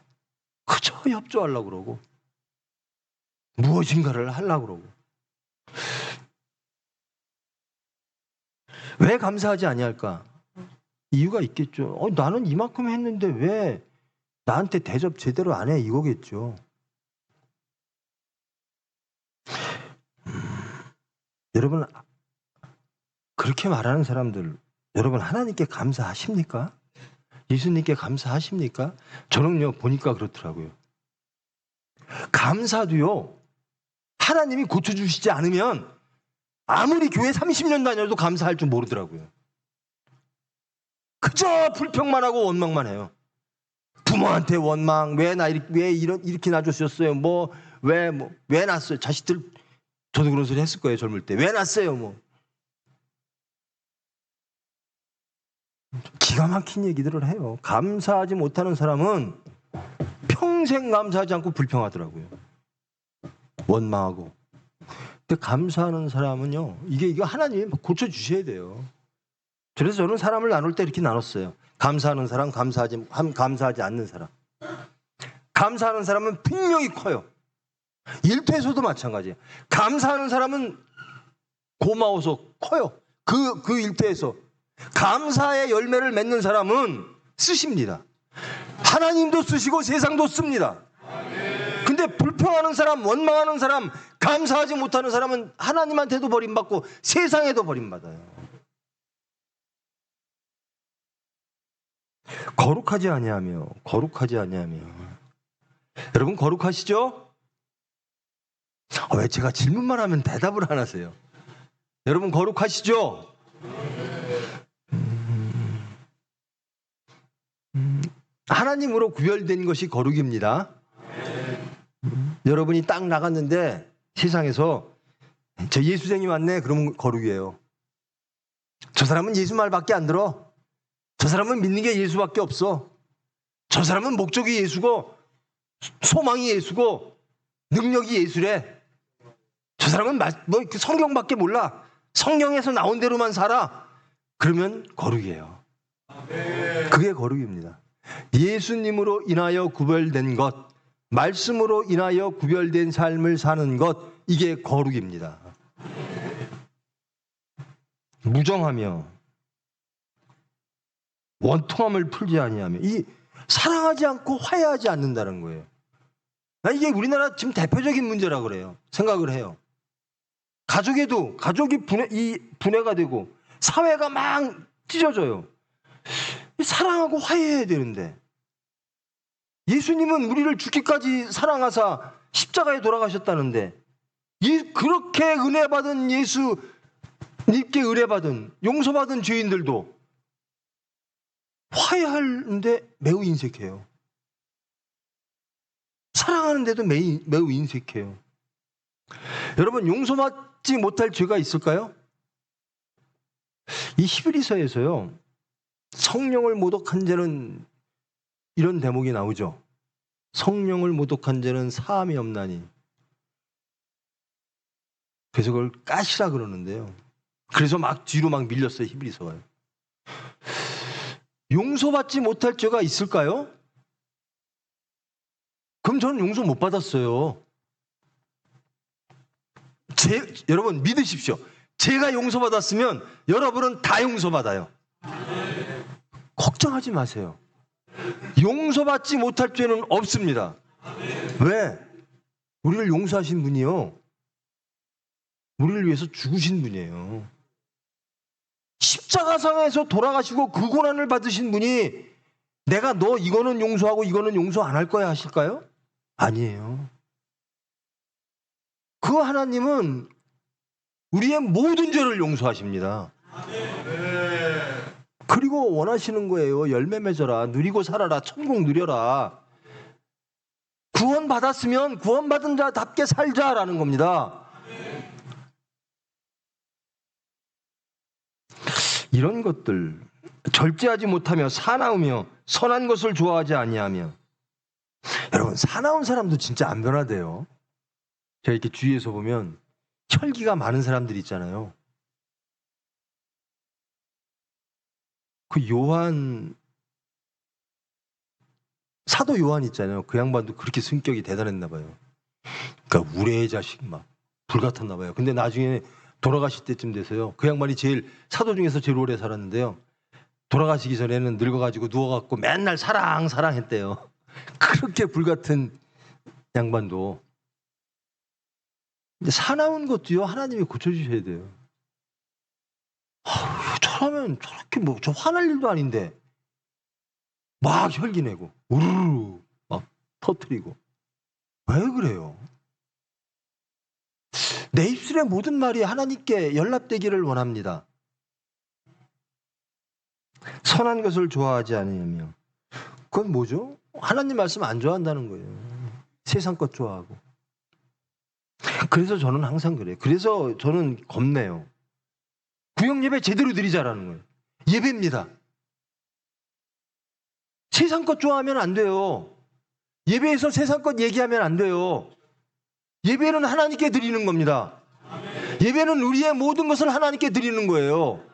그저 협조하려고 그러고 무엇인가를 하려고 그러고. 왜 감사하지 아니할까? 이유가 있겠죠. 나는 이만큼 했는데 왜 나한테 대접 제대로 안 해? 이거겠죠. 여러분, 그렇게 말하는 사람들, 여러분 하나님께 감사하십니까? 예수님께 감사하십니까? 저는요, 보니까 그렇더라고요. 감사도요, 하나님이 고쳐주시지 않으면 아무리 교회 30년 다녀도 감사할 줄 모르더라고요. 그저 불평만 하고 원망만 해요. 부모한테 원망, 왜 이렇게 낳아주셨어요? 왜 낳았어요? 자식들, 저도 그런 소리 했을 거예요, 젊을 때. 왜 낳았어요? 기가 막힌 얘기들을 해요. 감사하지 못하는 사람은 평생 감사하지 않고 불평하더라고요. 원망하고. 근데 감사하는 사람은요, 이거 하나님 고쳐주셔야 돼요. 그래서 저는 사람을 나눌 때 이렇게 나눴어요. 감사하는 사람, 감사하지 않는 사람. 감사하는 사람은 분명히 커요. 일터에서도 마찬가지예요. 감사하는 사람은 고마워서 커요. 그 일터에서. 감사의 열매를 맺는 사람은 쓰십니다. 하나님도 쓰시고 세상도 씁니다. 근데 불평하는 사람, 원망하는 사람, 감사하지 못하는 사람은 하나님한테도 버림받고 세상에도 버림받아요. 거룩하지 아니하며. 여러분 거룩하시죠? 왜 제가 질문만 하면 대답을 안 하세요? 여러분 거룩하시죠? 하나님으로 구별된 것이 거룩입니다. 여러분이 딱 나갔는데 세상에서 저 예수쟁이 왔네, 그러면 거룩이에요. 저 사람은 예수 말밖에 안 들어. 저 사람은 믿는 게 예수밖에 없어. 저 사람은 목적이 예수고 소망이 예수고 능력이 예수래. 저 사람은 성경밖에 몰라. 성경에서 나온 대로만 살아. 그러면 거룩이에요. 그게 거룩입니다. 예수님으로 인하여 구별된 것, 말씀으로 인하여 구별된 삶을 사는 것, 이게 거룩입니다. 무정하며 원통함을 풀지 아니하며, 이 사랑하지 않고 화해하지 않는다는 거예요. 이게 우리나라 지금 대표적인 문제라고 그래요. 생각을 해요. 가족이 분해가 되고 사회가 막 찢어져요. 사랑하고 화해해야 되는데, 예수님은 우리를 죽기까지 사랑하사 십자가에 돌아가셨다는데, 그렇게 은혜받은 예수님께 은혜받은 용서받은 죄인들도 화해하는데 매우 인색해요. 사랑하는데도 매우 인색해요. 여러분, 용서받지 못할 죄가 있을까요? 이 히브리서에서요, 성령을 모독한 죄는 이런 대목이 나오죠. 성령을 모독한 자는 사함이 없나니. 그래서 그걸 까시라 그러는데요. 그래서 막 뒤로 막 밀렸어요. 히브리서가요. 용서받지 못할 죄가 있을까요? 그럼 저는 용서 못 받았어요. 여러분 믿으십시오. 제가 용서받았으면 여러분은 다 용서받아요. 걱정하지 마세요. 용서받지 못할 죄는 없습니다. 왜? 우리를 용서하신 분이요, 우리를 위해서 죽으신 분이에요. 십자가상에서 돌아가시고 그 고난을 받으신 분이 내가 너 이거는 용서하고 이거는 용서 안 할 거야 하실까요? 아니에요. 그 하나님은 우리의 모든 죄를 용서하십니다. 그리고 원하시는 거예요. 열매 맺어라, 누리고 살아라, 천국 누려라. 구원 받았으면 구원받은 자답게 살자라는 겁니다. 이런 것들, 절제하지 못하며 사나우며 선한 것을 좋아하지 아니하며. 여러분, 사나운 사람도 진짜 안 변화돼요. 제가 이렇게 주위에서 보면 혈기가 많은 사람들 있잖아요. 그 사도 요한 있잖아요. 그 양반도 그렇게 성격이 대단했나 봐요. 그러니까 우레의 자식 막 불같았나 봐요. 근데 나중에 돌아가실 때쯤 돼서요, 그 양반이 사도 중에서 제일 오래 살았는데요, 돌아가시기 전에는 늙어가지고 누워갖고 맨날 사랑 했대요. 그렇게 불같은 양반도. 근데 사나운 것도요, 하나님이 고쳐주셔야 돼요. 저라면 저렇게 저 화날 일도 아닌데 막 혈기 내고 우르르 막 터뜨리고. 왜 그래요? 내 입술의 모든 말이 하나님께 연락되기를 원합니다. 선한 것을 좋아하지 않으며. 그건 뭐죠? 하나님 말씀 안 좋아한다는 거예요. 세상 것 좋아하고. 그래서 저는 항상 그래요. 그래서 저는 겁내요. 구역 예배 제대로 드리자라는 거예요. 예배입니다. 세상 것 좋아하면 안 돼요. 예배에서 세상 것 얘기하면 안 돼요. 예배는 하나님께 드리는 겁니다. 예배는 우리의 모든 것을 하나님께 드리는 거예요.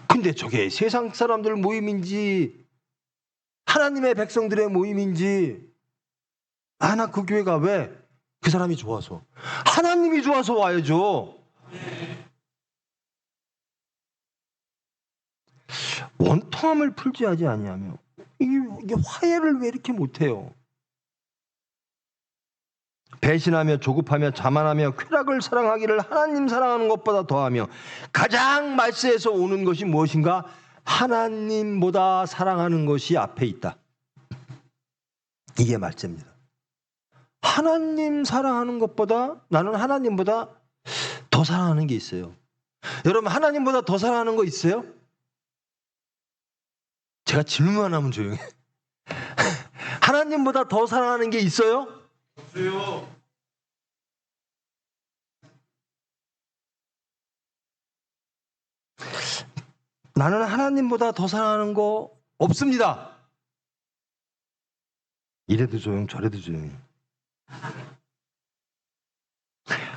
근데 저게 세상 사람들 모임인지 하나님의 백성들의 모임인지, 나 그 교회가 왜? 그 사람이 좋아서. 하나님이 좋아서 와야죠. 원통함을 풀지 하지 아니하며. 이게 화해를 왜 이렇게 못해요? 배신하며 조급하며 자만하며 쾌락을 사랑하기를 하나님 사랑하는 것보다 더하며. 가장 말세에서 오는 것이 무엇인가? 하나님보다 사랑하는 것이 앞에 있다. 이게 말세입니다. 하나님 사랑하는 것보다, 나는 하나님보다 더 사랑하는 게 있어요. 여러분, 하나님보다 더 사랑하는 거 있어요? 제가 질문만 하면 조용해. 하나님보다 더 사랑하는 게 있어요? 없어요. 나는 하나님보다 더 사랑하는 거 없습니다. 이래도 조용, 저래도 조용.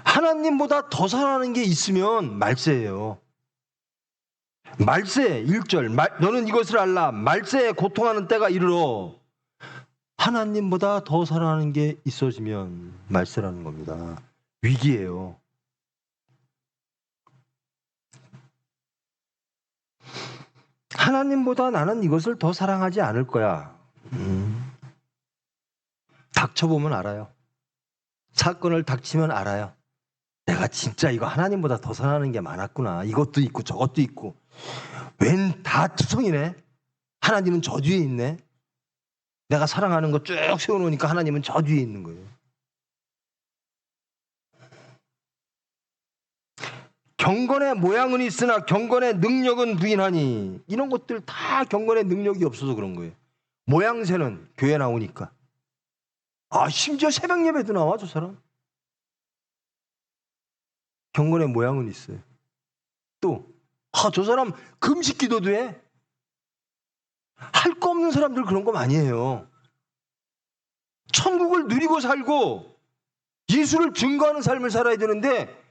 하나님보다 더 사랑하는 게 있으면 말세예요. 말세 1절, 너는 이것을 알라. 말세에 고통하는 때가 이르러. 하나님보다 더 사랑하는 게 있어지면 말세라는 겁니다. 위기예요. 하나님보다 나는 이것을 더 사랑하지 않을 거야. 닥쳐보면 알아요. 사건을 닥치면 알아요. 내가 진짜 이거 하나님보다 더 사랑하는 게 많았구나. 이것도 있고 저것도 있고. 웬 다 투성이네. 하나님은 저 뒤에 있네. 내가 사랑하는 거 쭉 세워놓으니까 하나님은 저 뒤에 있는 거예요. 경건의 모양은 있으나 경건의 능력은 부인하니. 이런 것들 다 경건의 능력이 없어서 그런 거예요. 모양새는 교회 나오니까. 심지어 새벽 예배도 나와, 저 사람. 경건의 모양은 있어요. 또 저 사람 금식 기도도 해. 할 거 없는 사람들 그런 거 많이 해요. 천국을 누리고 살고 예수를 증거하는 삶을 살아야 되는데,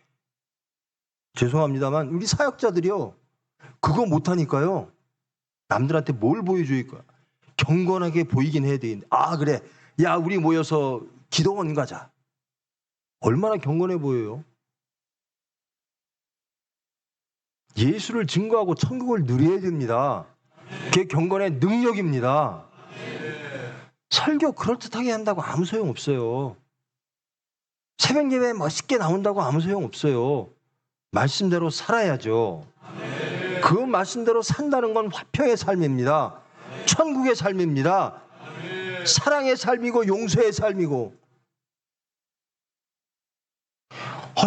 죄송합니다만 우리 사역자들이요, 그거 못하니까요, 남들한테 뭘 보여줄까? 경건하게 보이긴 해야 되는데, 아 그래, 야 우리 모여서 기도원 가자. 얼마나 경건해 보여요? 예수를 증거하고 천국을 누려야 됩니다. 그게 경건의 능력입니다. 설교 그럴듯하게 한다고 아무 소용 없어요. 새벽 예배 멋있게 나온다고 아무 소용 없어요. 말씀대로 살아야죠. 그 말씀대로 산다는 건 화평의 삶입니다. 천국의 삶입니다. 사랑의 삶이고 용서의 삶이고.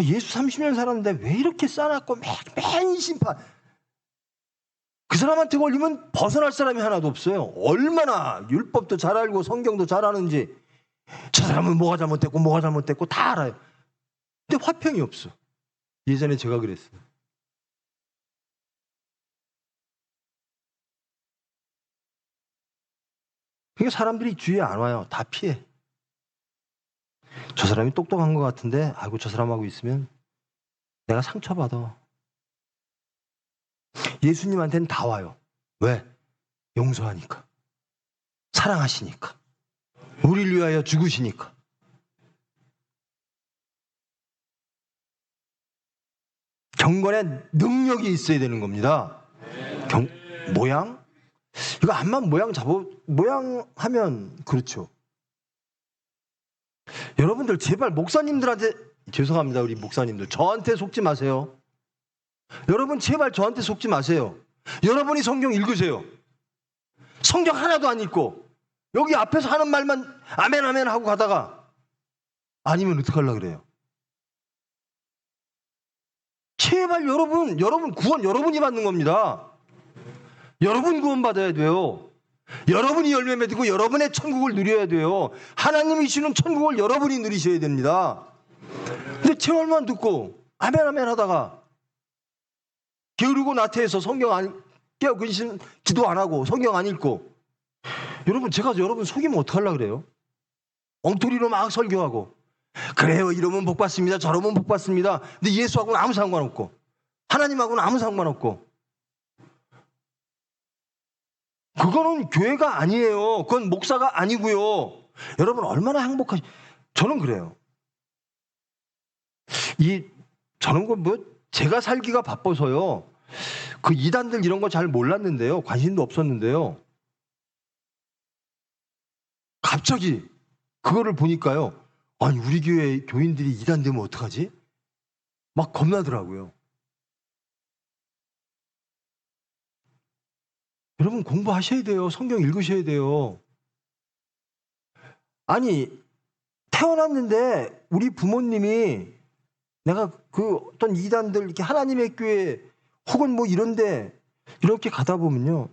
예수 30년 살았는데 왜 이렇게 싸놨고 맨 심판. 그 사람한테 걸리면 벗어날 사람이 하나도 없어요. 얼마나 율법도 잘 알고 성경도 잘 아는지, 저 사람은 뭐가 잘못됐고 다 알아요. 근데 화평이 없어. 예전에 제가 그랬어요. 그러니까 사람들이 주위에 안 와요. 다 피해. 저 사람이 똑똑한 것 같은데, 아이고 저 사람하고 있으면 내가 상처받아. 예수님한테는 다 와요. 왜? 용서하니까, 사랑하시니까, 우리를 위하여 죽으시니까. 경건의 능력이 있어야 되는 겁니다. 모양? 이거 암만 모양 하면 그렇죠. 여러분들 제발 목사님들한테, 죄송합니다 우리 목사님들, 저한테 속지 마세요. 여러분 제발 저한테 속지 마세요. 여러분이 성경 읽으세요. 성경 하나도 안 읽고 여기 앞에서 하는 말만 아멘 아멘 하고 가다가 아니면 어떡하려고 그래요? 제발 여러분 구원 여러분이 받는 겁니다. 여러분 구원 받아야 돼요. 여러분이 열매 맺고 여러분의 천국을 누려야 돼요. 하나님이 주는 천국을 여러분이 누리셔야 됩니다. 근데 제 말만 듣고 아멘 아멘 하다가 게으르고 나태해서 성경 안 깨어 근신 기도 안 하고 성경 안 읽고, 여러분 제가 여러분 속이면 어떡하려고 그래요? 엉터리로 막 설교하고, 그래요 이러면 복 받습니다 저러면 복 받습니다. 근데 예수하고는 아무 상관없고 하나님하고는 아무 상관없고, 그거는 교회가 아니에요. 그건 목사가 아니고요. 여러분 얼마나 행복하시. 저는 그래요. 저는 제가 살기가 바빠서요, 그 이단들 이런 거 잘 몰랐는데요, 관심도 없었는데요, 갑자기 그거를 보니까요, 아니 우리 교회 교인들이 이단 되면 어떡하지? 막 겁나더라고요. 여러분 공부하셔야 돼요. 성경 읽으셔야 돼요. 아니 태어났는데 우리 부모님이, 내가 그 어떤 이단들 이렇게 하나님의 교회 혹은 뭐 이런데 이렇게 가다 보면요,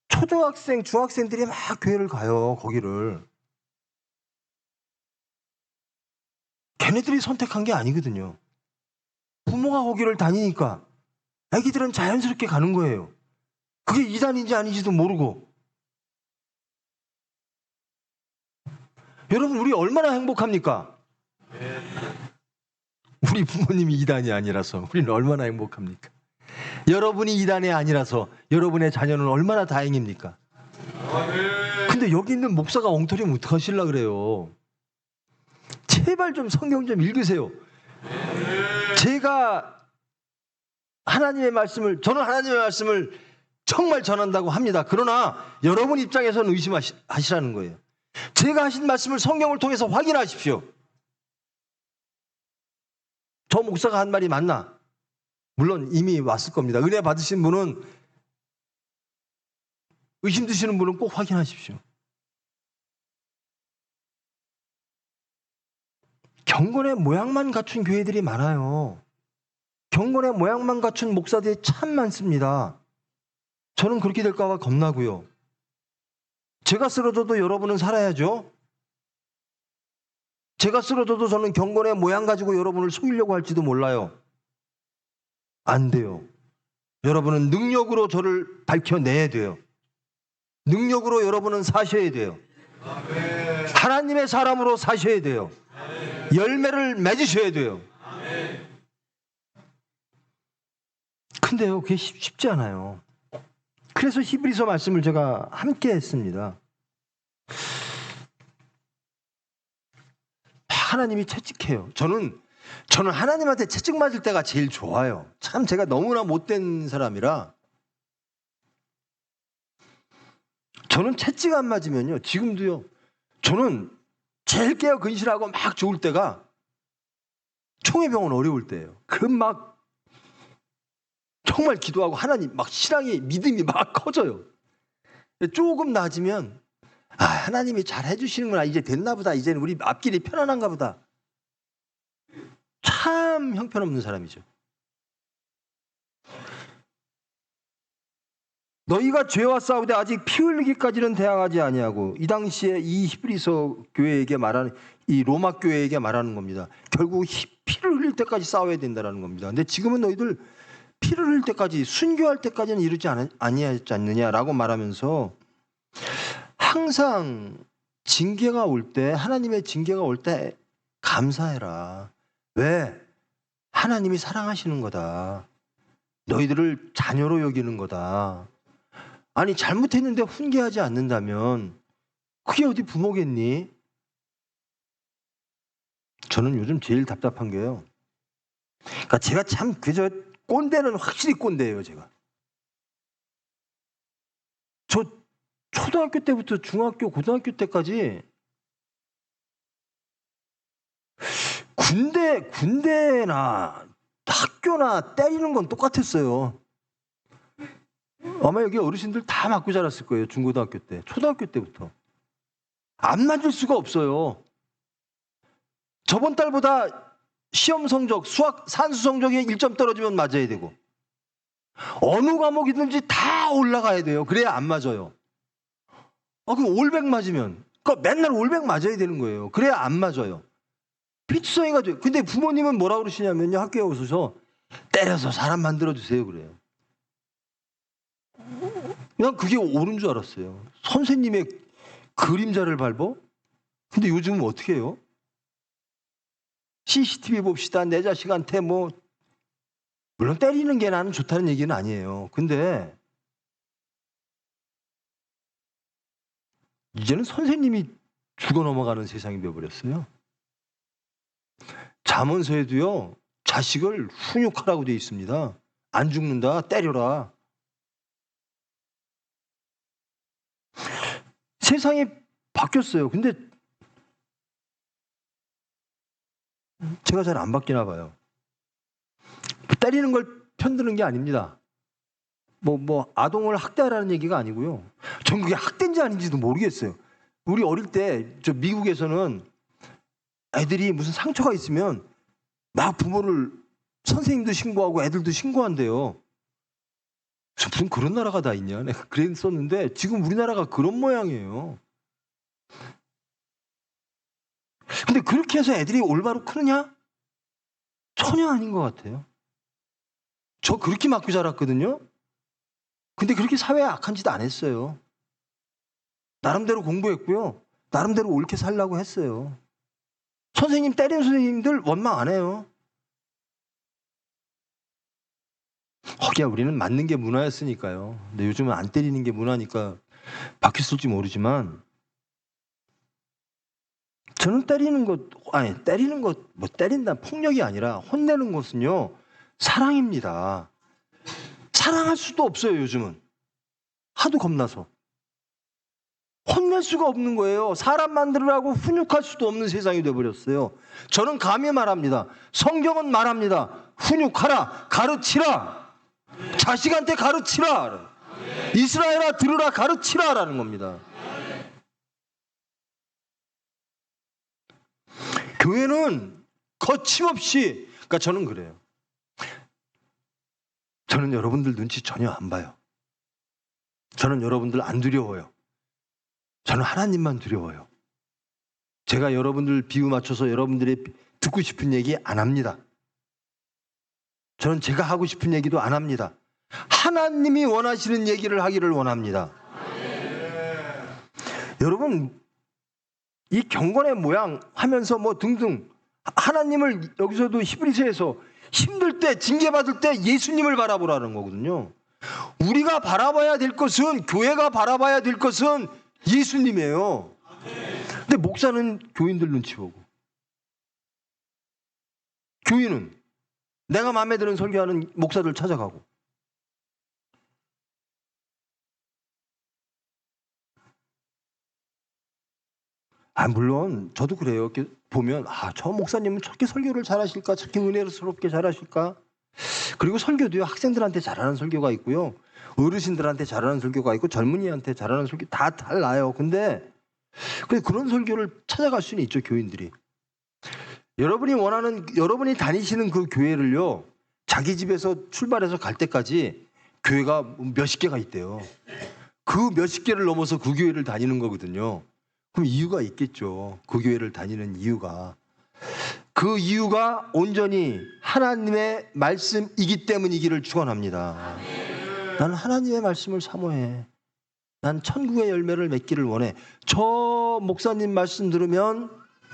초등학생 중학생들이 막 교회를 가요. 거기를 걔네들이 선택한 게 아니거든요. 부모가 거기를 다니니까 애기들은 자연스럽게 가는 거예요. 그게 이단인지 아닌지도 모르고. 여러분 우리 얼마나 행복합니까? 우리 부모님이 이단이 아니라서 우리는 얼마나 행복합니까? 여러분이 이단이 아니라서 여러분의 자녀는 얼마나 다행입니까? 근데 여기 있는 목사가 엉터리면 어떡하시려고 그래요? 제발 좀 성경 좀 읽으세요. 제가 저는 하나님의 말씀을 정말 전한다고 합니다. 그러나 여러분 입장에서는 의심하시라는 거예요. 제가 하신 말씀을 성경을 통해서 확인하십시오. 저 목사가 한 말이 맞나? 물론 이미 왔을 겁니다. 은혜 받으신 분은, 의심 드시는 분은 꼭 확인하십시오. 경건의 모양만 갖춘 교회들이 많아요. 경건의 모양만 갖춘 목사들이 참 많습니다. 저는 그렇게 될까 봐 겁나고요. 제가 쓰러져도 여러분은 살아야죠. 제가 쓰러져도 저는 경건의 모양 가지고 여러분을 속이려고 할지도 몰라요. 안 돼요. 여러분은 능력으로 저를 밝혀내야 돼요. 능력으로 여러분은 사셔야 돼요. 하나님의 사람으로 사셔야 돼요. 열매를 맺으셔야 돼요. 근데요, 그게 쉽지 않아요. 그래서 히브리서 말씀을 제가 함께 했습니다. 하나님이 채찍해요. 저는 하나님한테 채찍 맞을 때가 제일 좋아요. 참 제가 너무나 못된 사람이라 저는 채찍 안 맞으면요, 지금도요, 저는 제일 깨어 근실하고 막 좋을 때가 총회병원 어려울 때예요. 그럼 막 정말 기도하고 하나님 막 신앙의 믿음이 막 커져요. 조금 나아지면 하나님이 잘 해주시는구나, 이제 됐나 보다, 이제는 우리 앞길이 편안한가 보다. 참 형편없는 사람이죠. 너희가 죄와 싸우되 아직 피 흘리기까지는 대항하지 아니하고, 이 당시에 이 히브리서 교회에게 말하는, 이 로마 교회에게 말하는 겁니다. 결국 피를 흘릴 때까지 싸워야 된다는 겁니다. 근데 지금은 너희들 피를 흘릴 때까지, 순교할 때까지는 이르지 아니하지 않느냐라고 말하면서 항상 징계가 올 때, 하나님의 징계가 올 때 감사해라. 왜? 하나님이 사랑하시는 거다. 너희들을 자녀로 여기는 거다. 아니, 잘못했는데 훈계하지 않는다면 그게 어디 부모겠니? 저는 요즘 제일 답답한 게요, 그러니까 제가 참 그저 꼰대는 확실히 꼰대예요. 제가 저 초등학교 때부터 중학교, 고등학교 때까지 군대나 학교나 때리는 건 똑같았어요. 아마 여기 어르신들 다 맞고 자랐을 거예요. 중고등학교 때, 초등학교 때부터. 안 맞을 수가 없어요. 저번 달보다 시험 성적, 수학 산수 성적이 1점 떨어지면 맞아야 되고, 어느 과목이든지 다 올라가야 돼요. 그래야 안 맞아요. 그럼 올백 맞으면, 맨날 올백 맞아야 되는 거예요. 그래야 안 맞아요. 필수성이가 돼요. 근데 부모님은 뭐라 그러시냐면요, 학교에 오셔서 때려서 사람 만들어주세요 그래요. 난 그게 옳은 줄 알았어요. 선생님의 그림자를 밟어? 근데 요즘은 어떻게 해요? CCTV 봅시다. 내 자식한테 물론 때리는 게 나는 좋다는 얘기는 아니에요. 근데 이제는 선생님이 죽어 넘어가는 세상이 되어버렸어요. 잠언서에도요, 자식을 훈육하라고 되어 있습니다. 안 죽는다, 때려라. 세상이 바뀌었어요. 근데 제가 잘 안 바뀌나 봐요. 때리는 걸 편드는 게 아닙니다. 아동을 학대하라는 얘기가 아니고요. 전 그게 학대인지 아닌지도 모르겠어요. 우리 어릴 때 미국에서는 애들이 무슨 상처가 있으면 막 부모를, 선생님도 신고하고 애들도 신고한대요. 무슨 그런 나라가 다 있냐? 내가 그랬었는데 지금 우리나라가 그런 모양이에요. 근데 그렇게 해서 애들이 올바로 크느냐? 전혀 아닌 것 같아요. 저 그렇게 맞고 자랐거든요. 근데 그렇게 사회에 악한 짓 안 했어요. 나름대로 공부했고요, 나름대로 옳게 살려고 했어요. 선생님 때리는 선생님들 원망 안 해요. 허기야, 우리는 맞는 게 문화였으니까요. 근데 요즘은 안 때리는 게 문화니까 바뀌었을지 모르지만, 저는 때리는 것, 때린다, 폭력이 아니라 혼내는 것은요, 사랑입니다. 사랑할 수도 없어요. 요즘은 하도 겁나서 혼낼 수가 없는 거예요. 사람 만들으라고 훈육할 수도 없는 세상이 되어버렸어요. 저는 감히 말합니다. 성경은 말합니다. 훈육하라, 가르치라, 자식한테 가르치라, 이스라엘아 들으라, 가르치라 라는 겁니다. 교회는 거침없이, 그러니까 저는 그래요. 저는 여러분들 눈치 전혀 안 봐요. 저는 여러분들 안 두려워요. 저는 하나님만 두려워요. 제가 여러분들 비유 맞춰서 여러분들이 듣고 싶은 얘기 안 합니다. 저는 제가 하고 싶은 얘기도 안 합니다. 하나님이 원하시는 얘기를 하기를 원합니다. 여러분, 이 경건의 모양 하면서 뭐 등등 하나님을 여기서도 히브리서에서 힘들 때 징계받을 때 예수님을 바라보라는 거거든요. 우리가 바라봐야 될 것은 교회가 바라봐야 될 것은 예수님이에요. 근데 목사는 교인들 눈치 보고 교인은 내가 마음에 드는 설교하는 목사들 찾아가고 물론 저도 그래요. 이렇게 보면 저 목사님은 저렇게 설교를 잘하실까 저렇게 은혜스럽게 잘하실까 그리고 설교도요 학생들한테 잘하는 설교가 있고요 어르신들한테 잘하는 설교가 있고 젊은이한테 잘하는 설교 다 달라요. 근데 그런 설교를 찾아갈 수는 있죠. 교인들이 여러분이 다니시는 그 교회를요 자기 집에서 출발해서 갈 때까지 교회가 몇십 개가 있대요. 그 몇십 개를 넘어서 그 교회를 다니는 거거든요. 그럼 이유가 있겠죠. 그 교회를 다니는 이유가. 그 이유가 온전히 하나님의 말씀이기 때문이기를 축원합니다. 나는 하나님의 말씀을 사모해. 난 천국의 열매를 맺기를 원해. 저 목사님 말씀 들으면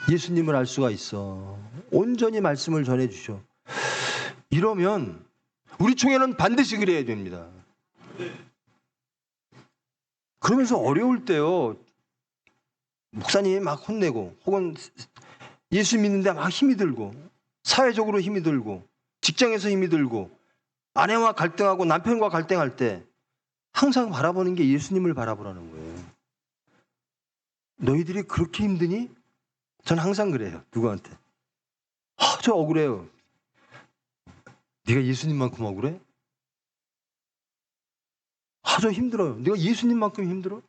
예수님을 알 수가 있어. 온전히 말씀을 전해주셔. 이러면 우리 총회는 반드시 그래야 됩니다. 그러면서 어려울 때요 목사님이 막 혼내고 혹은 예수 믿는데 막 힘이 들고 사회적으로 힘이 들고 직장에서 힘이 들고 아내와 갈등하고 남편과 갈등할 때 항상 바라보는 게 예수님을 바라보라는 거예요. 너희들이 그렇게 힘드니? 전 항상 그래요. 누구한테? 저 억울해요. 네가 예수님만큼 억울해? 저 힘들어요. 네가 예수님만큼 힘들어?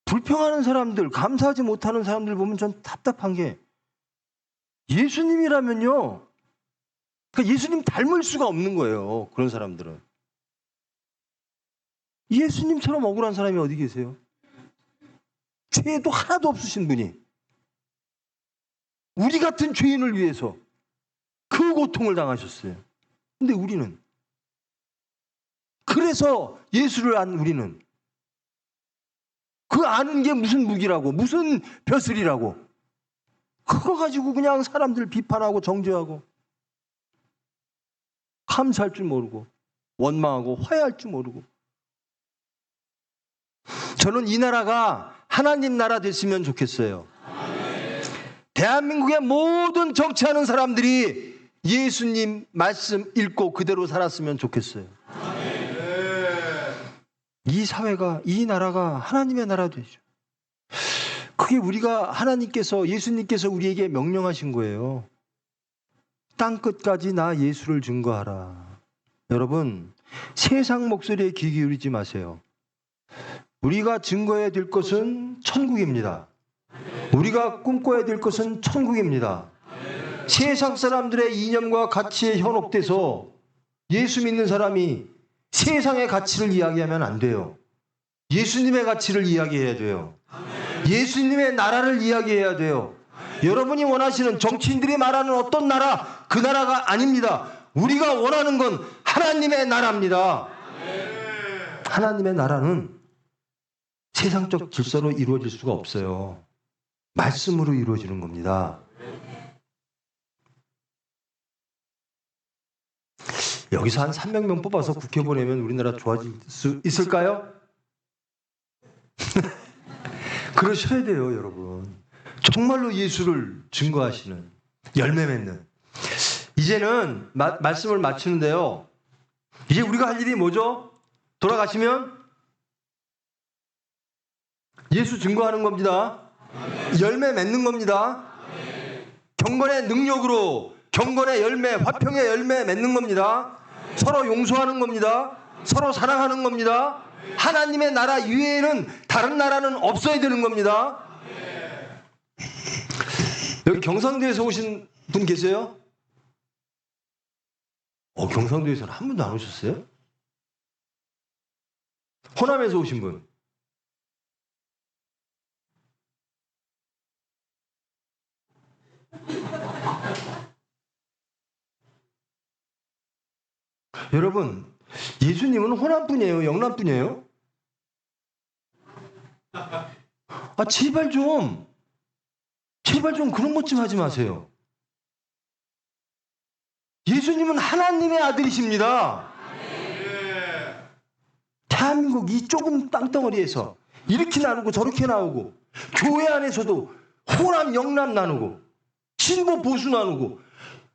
불평하는 사람들, 감사하지 못하는 사람들 보면 전 답답한 게 예수님이라면요. 그러니까 예수님 닮을 수가 없는 거예요. 그런 사람들은. 예수님처럼 억울한 사람이 어디 계세요? 죄도 하나도 없으신 분이 우리 같은 죄인을 위해서 그 고통을 당하셨어요. 근데 우리는 그래서 예수를 안 우리는 그 아는 게 무슨 무기라고 무슨 벼슬이라고 그거 가지고 그냥 사람들 비판하고 정죄하고 감사할 줄 모르고 원망하고 화해할 줄 모르고 저는 이 나라가 하나님 나라 됐으면 좋겠어요. 대한민국의 모든 정치하는 사람들이 예수님 말씀 읽고 그대로 살았으면 좋겠어요. 이 사회가 이 나라가 하나님의 나라 되죠. 그게 우리가 하나님께서 예수님께서 우리에게 명령하신 거예요. 땅끝까지 나 예수를 증거하라. 여러분 세상 목소리에 귀 기울이지 마세요. 우리가 증거해야 될 것은 천국입니다. 우리가 꿈꿔야 될 것은 천국입니다. 세상 사람들의 이념과 가치에 현혹돼서 예수 믿는 사람이 세상의 가치를 이야기하면 안 돼요. 예수님의 가치를 이야기해야 돼요. 예수님의 나라를 이야기해야 돼요. 여러분이 원하시는 정치인들이 말하는 어떤 나라, 그 나라가 아닙니다. 우리가 원하는 건 하나님의 나라입니다. 하나님의 나라는 세상적 질서로 이루어질 수가 없어요. 말씀으로 이루어지는 겁니다. 여기서 한 300명 뽑아서 국회 보내면 우리나라 좋아질 수 있을까요? 그러셔야 돼요, 여러분. 정말로 예수를 증거하시는, 열매 맺는. 이제는 말씀을 마치는데요. 이제 우리가 할 일이 뭐죠? 돌아가시면 예수 증거하는 겁니다. 열매 맺는 겁니다. 경건의 능력으로 경건의 열매, 화평의 열매 맺는 겁니다. 서로 용서하는 겁니다. 서로 사랑하는 겁니다. 하나님의 나라 이외에는 다른 나라는 없어야 되는 겁니다. 여기 경상도에서 오신 분 계세요? 경상도에서는 한 분도 안 오셨어요? 호남에서 오신 분? 여러분, 예수님은 호남 분이에요? 영남 분이에요? 제발 좀 그런 것 좀 하지 마세요. 예수님은 하나님의 아들이십니다. 대한민국 이 좁은 땅덩어리에서 이렇게 나누고 저렇게 나오고 교회 안에서도 호남 영남 나누고 진보 보수 나누고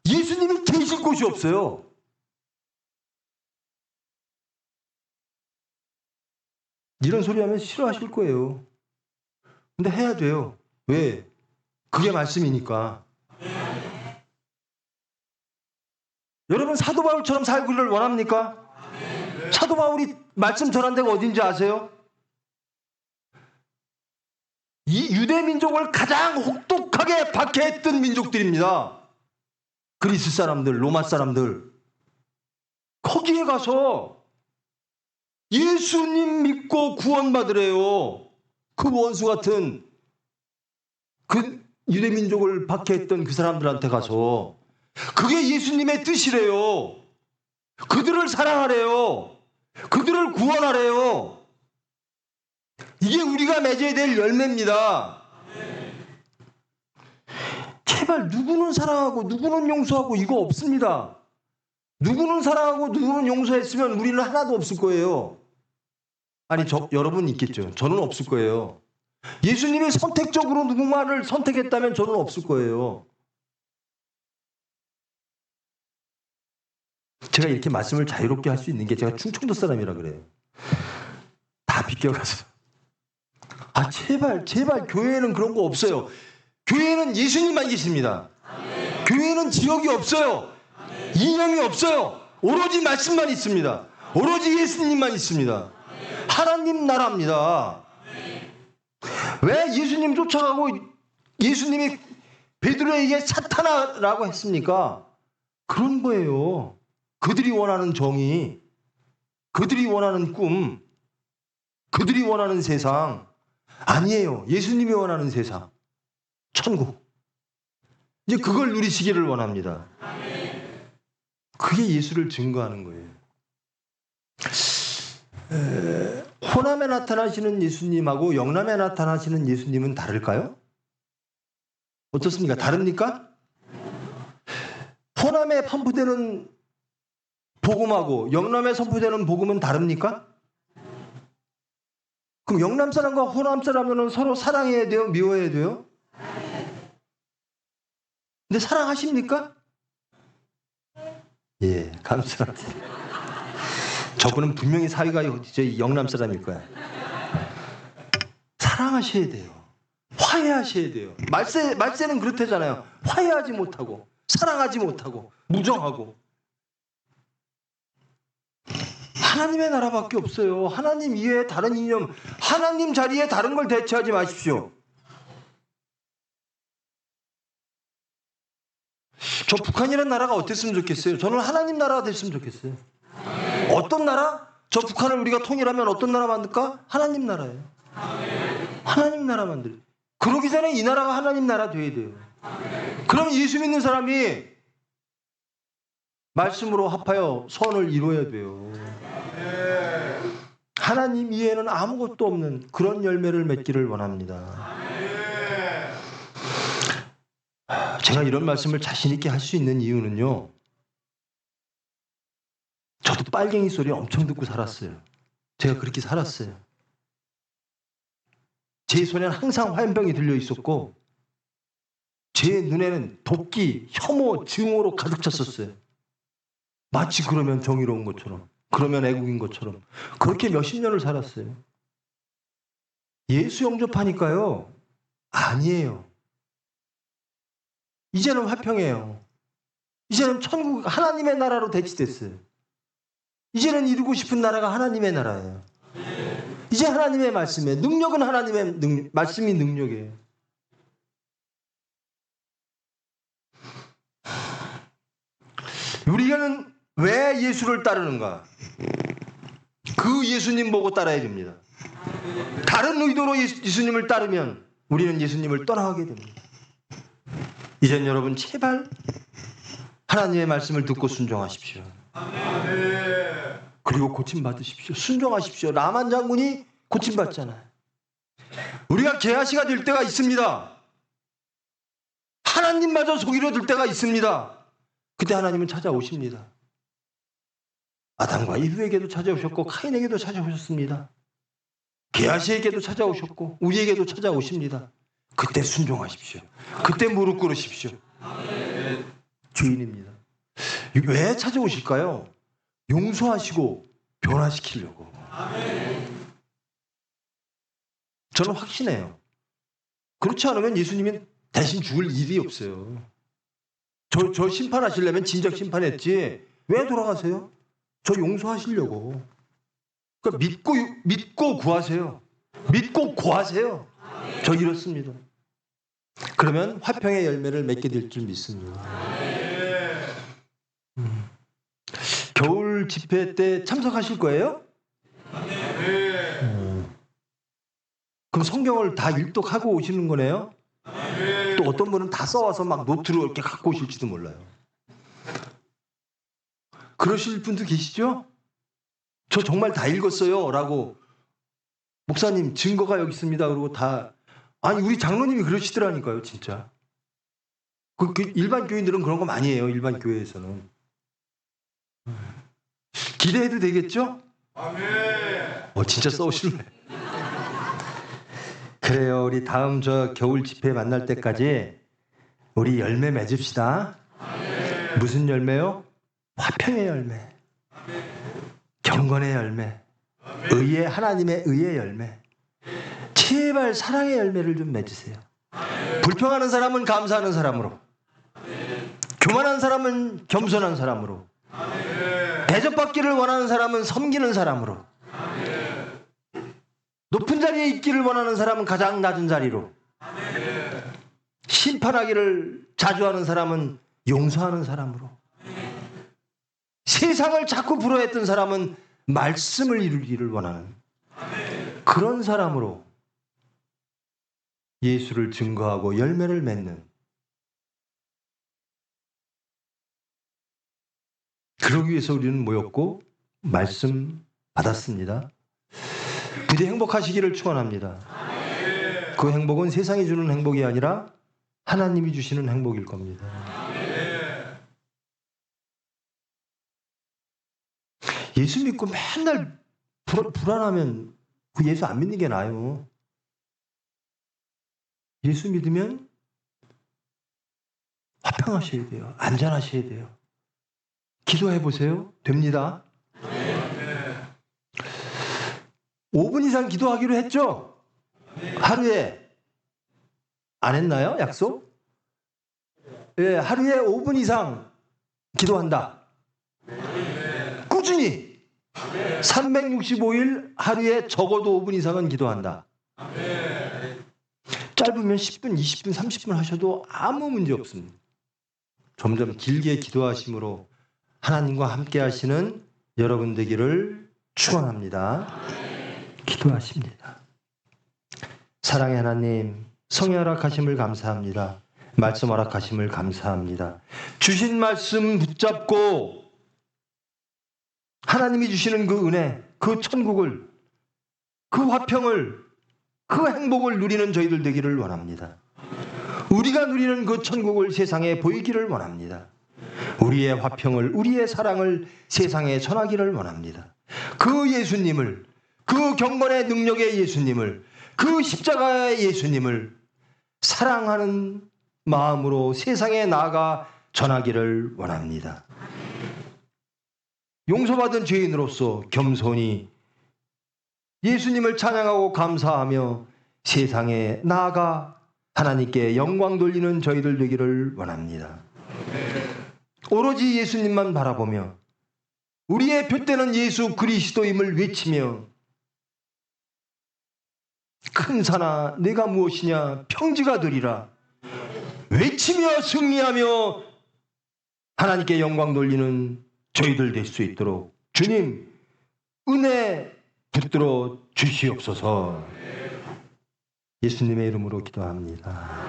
예수님이 계실 곳이 없어요. 이런 소리 하면 싫어하실 거예요. 근데 해야 돼요. 왜? 그게 말씀이니까. 여러분 사도 바울처럼 살기를 원합니까? 사도 바울이 말씀 전한 데가 어딘지 아세요? 이 유대 민족을 가장 혹독하게 박해했던 민족들입니다. 그리스 사람들, 로마 사람들. 거기에 가서 예수님 믿고 구원받으래요. 그 원수 같은 그 유대 민족을 박해했던 그 사람들한테 가서 그게 예수님의 뜻이래요. 그들을 사랑하래요. 그들을 구원하래요. 이게 우리가 맺어야 될 열매입니다. 제발 누구는 사랑하고 누구는 용서하고 이거 없습니다. 누구는 사랑하고 누구는 용서했으면 우리는 하나도 없을 거예요. 아니 여러분 있겠죠. 저는 없을 거예요. 예수님이 선택적으로 누군가를 선택했다면 저는 없을 거예요. 제가 이렇게 말씀을 자유롭게 할 수 있는 게 제가 충청도 사람이라 그래요. 다 비껴가서. 제발 교회에는 그런 거 없어요. 교회는 예수님만 계십니다. 교회는 지역이 없어요. 이념이 없어요. 오로지 말씀만 있습니다. 오로지 예수님만 있습니다. 하나님 나라입니다. 왜 예수님 쫓아가고 예수님이 베드로에게 사탄아라고 했습니까? 그런 거예요. 그들이 원하는 정의, 그들이 원하는 꿈, 그들이 원하는 세상 아니에요. 예수님이 원하는 세상, 천국. 이제 그걸 누리시기를 원합니다. 그게 예수를 증거하는 거예요. 호남에 나타나시는 예수님하고 영남에 나타나시는 예수님은 다를까요? 어떻습니까? 다릅니까? 호남에 선포되는 복음하고 영남에 선포되는 복음은 다릅니까? 그럼 영남 사람과 호남 사람은 서로 사랑해야 돼요? 미워해야 돼요? 근데 사랑하십니까? 예, 감사합니다. 저분은 분명히 사위가 영남 사람일 거야. 사랑하셔야 돼요. 화해하셔야 돼요. 말세는 그렇대잖아요. 화해하지 못하고 사랑하지 못하고 무정하고. 하나님의 나라밖에 없어요. 하나님 이외에 다른 이념, 하나님 자리에 다른 걸 대체하지 마십시오. 저 북한이라는 나라가 어땠으면 좋겠어요? 저는 하나님 나라가 됐으면 좋겠어요. 어떤 나라? 저 북한을 우리가 통일하면 어떤 나라 만들까? 하나님 나라예요. 하나님 나라 만들. 그러기 전에 이 나라가 하나님 나라 돼야 돼요. 그럼 예수 믿는 사람이 말씀으로 합하여 선을 이루어야 돼요. 하나님 이외에는 아무것도 없는 그런 열매를 맺기를 원합니다. 제가 이런 말씀을 자신 있게 할 수 있는 이유는요. 저도 빨갱이 소리 엄청 듣고 살았어요. 제가 그렇게 살았어요. 제 손에는 항상 화염병이 들려 있었고 제 눈에는 도끼, 혐오, 증오로 가득 찼었어요. 마치 그러면 정의로운 것처럼, 그러면 애국인 것처럼 그렇게 몇십 년을 살았어요. 예수 영접하니까요. 아니에요. 이제는 화평해요. 이제는 천국 하나님의 나라로 대치됐어요. 이제는 이루고 싶은 나라가 하나님의 나라예요. 이제 하나님의 말씀이에요. 능력은 하나님의 말씀이 능력이에요. 우리는 왜 예수를 따르는가? 그 예수님 보고 따라야 됩니다. 다른 의도로 예수님을 따르면 우리는 예수님을 떠나가게 됩니다. 이젠 여러분 제발 하나님의 말씀을 듣고 순종하십시오. 그리고 고침받으십시오. 순종하십시오. 라만 장군이 고침받잖아요. 우리가 개아시가 될 때가 있습니다. 하나님마저 속이려 들 때가 있습니다. 그때 하나님은 찾아오십니다. 아담과 이브에게도 찾아오셨고 카인에게도 찾아오셨습니다. 게하시에게도 찾아오셨고 우리에게도 찾아오십니다. 그때 순종하십시오. 그때 무릎 꿇으십시오. 주인입니다. 왜 찾아오실까요? 용서하시고 변화시키려고. 저는 확신해요. 그렇지 않으면 예수님이 대신 죽을 일이 없어요. 저 심판하시려면 진작 심판했지. 왜 돌아가세요? 저 용서하시려고. 그러니까 믿고 구하세요. 믿고 구하세요. 저 이렇습니다. 그러면 화평의 열매를 맺게 될 줄 믿습니다. 겨울 집회 때 참석하실 거예요? 그럼 성경을 다 일독하고 오시는 거네요? 또 어떤 분은 다 써와서 막 노트로 이렇게 갖고 오실지도 몰라요. 그러실 분도 계시죠? 저 정말 다 읽었어요 라고 목사님 증거가 여기 있습니다 그러고 다 아니 우리 장로님이 그러시더라니까요 진짜. 그 일반 교인들은 그런 거 많이 해요. 일반 교회에서는. 기대해도 되겠죠? 진짜 써오실래? 그래요. 우리 다음 저 겨울 집회 만날 때까지 우리 열매 맺읍시다. 무슨 열매요? 화평의 열매, 경건의 열매, 의의 하나님의 의의 열매. 제발 사랑의 열매를 좀 맺으세요. 불평하는 사람은 감사하는 사람으로, 교만한 사람은 겸손한 사람으로, 대접받기를 원하는 사람은 섬기는 사람으로, 높은 자리에 있기를 원하는 사람은 가장 낮은 자리로, 심판하기를 자주 하는 사람은 용서하는 사람으로, 세상을 자꾸 불허했던 사람은 말씀을 이루기를 원하는 그런 사람으로 예수를 증거하고 열매를 맺는, 그러기 위해서 우리는 모였고 말씀 받았습니다. 부디 행복하시기를 축원합니다. 그 행복은 세상이 주는 행복이 아니라 하나님이 주시는 행복일 겁니다. 예수 믿고 맨날 불안하면 그 예수 안 믿는 게 나아요. 예수 믿으면 화평하셔야 돼요. 안전하셔야 돼요. 기도해 보세요. 됩니다. 5분 이상 기도하기로 했죠? 하루에. 안 했나요? 약속? 예, 하루에 5분 이상 기도한다. 꾸준히 365일 하루에 적어도 5분 이상은 기도한다. 짧으면 10분, 20분, 30분 하셔도 아무 문제 없습니다. 점점 길게 기도하심으로 하나님과 함께 하시는 여러분 되기를 축원합니다. 기도하십니다. 사랑의 하나님, 성의 허락하심을 감사합니다. 말씀 허락하심을 감사합니다. 주신 말씀 붙잡고 하나님이 주시는 그 은혜, 그 천국을, 그 화평을, 그 행복을 누리는 저희들 되기를 원합니다. 우리가 누리는 그 천국을 세상에 보이기를 원합니다. 우리의 화평을, 우리의 사랑을 세상에 전하기를 원합니다. 그 예수님을, 그 경건의 능력의 예수님을, 그 십자가의 예수님을 사랑하는 마음으로 세상에 나아가 전하기를 원합니다. 용서받은 죄인으로서 겸손히 예수님을 찬양하고 감사하며 세상에 나아가 하나님께 영광 돌리는 저희들 되기를 원합니다. 오로지 예수님만 바라보며 우리의 표대는 예수 그리스도임을 외치며 큰 산아 내가 무엇이냐 평지가 되리라 외치며 승리하며 하나님께 영광 돌리는 저희들 될 수 있도록 주님 은혜 붙들어 주시옵소서. 예수님의 이름으로 기도합니다.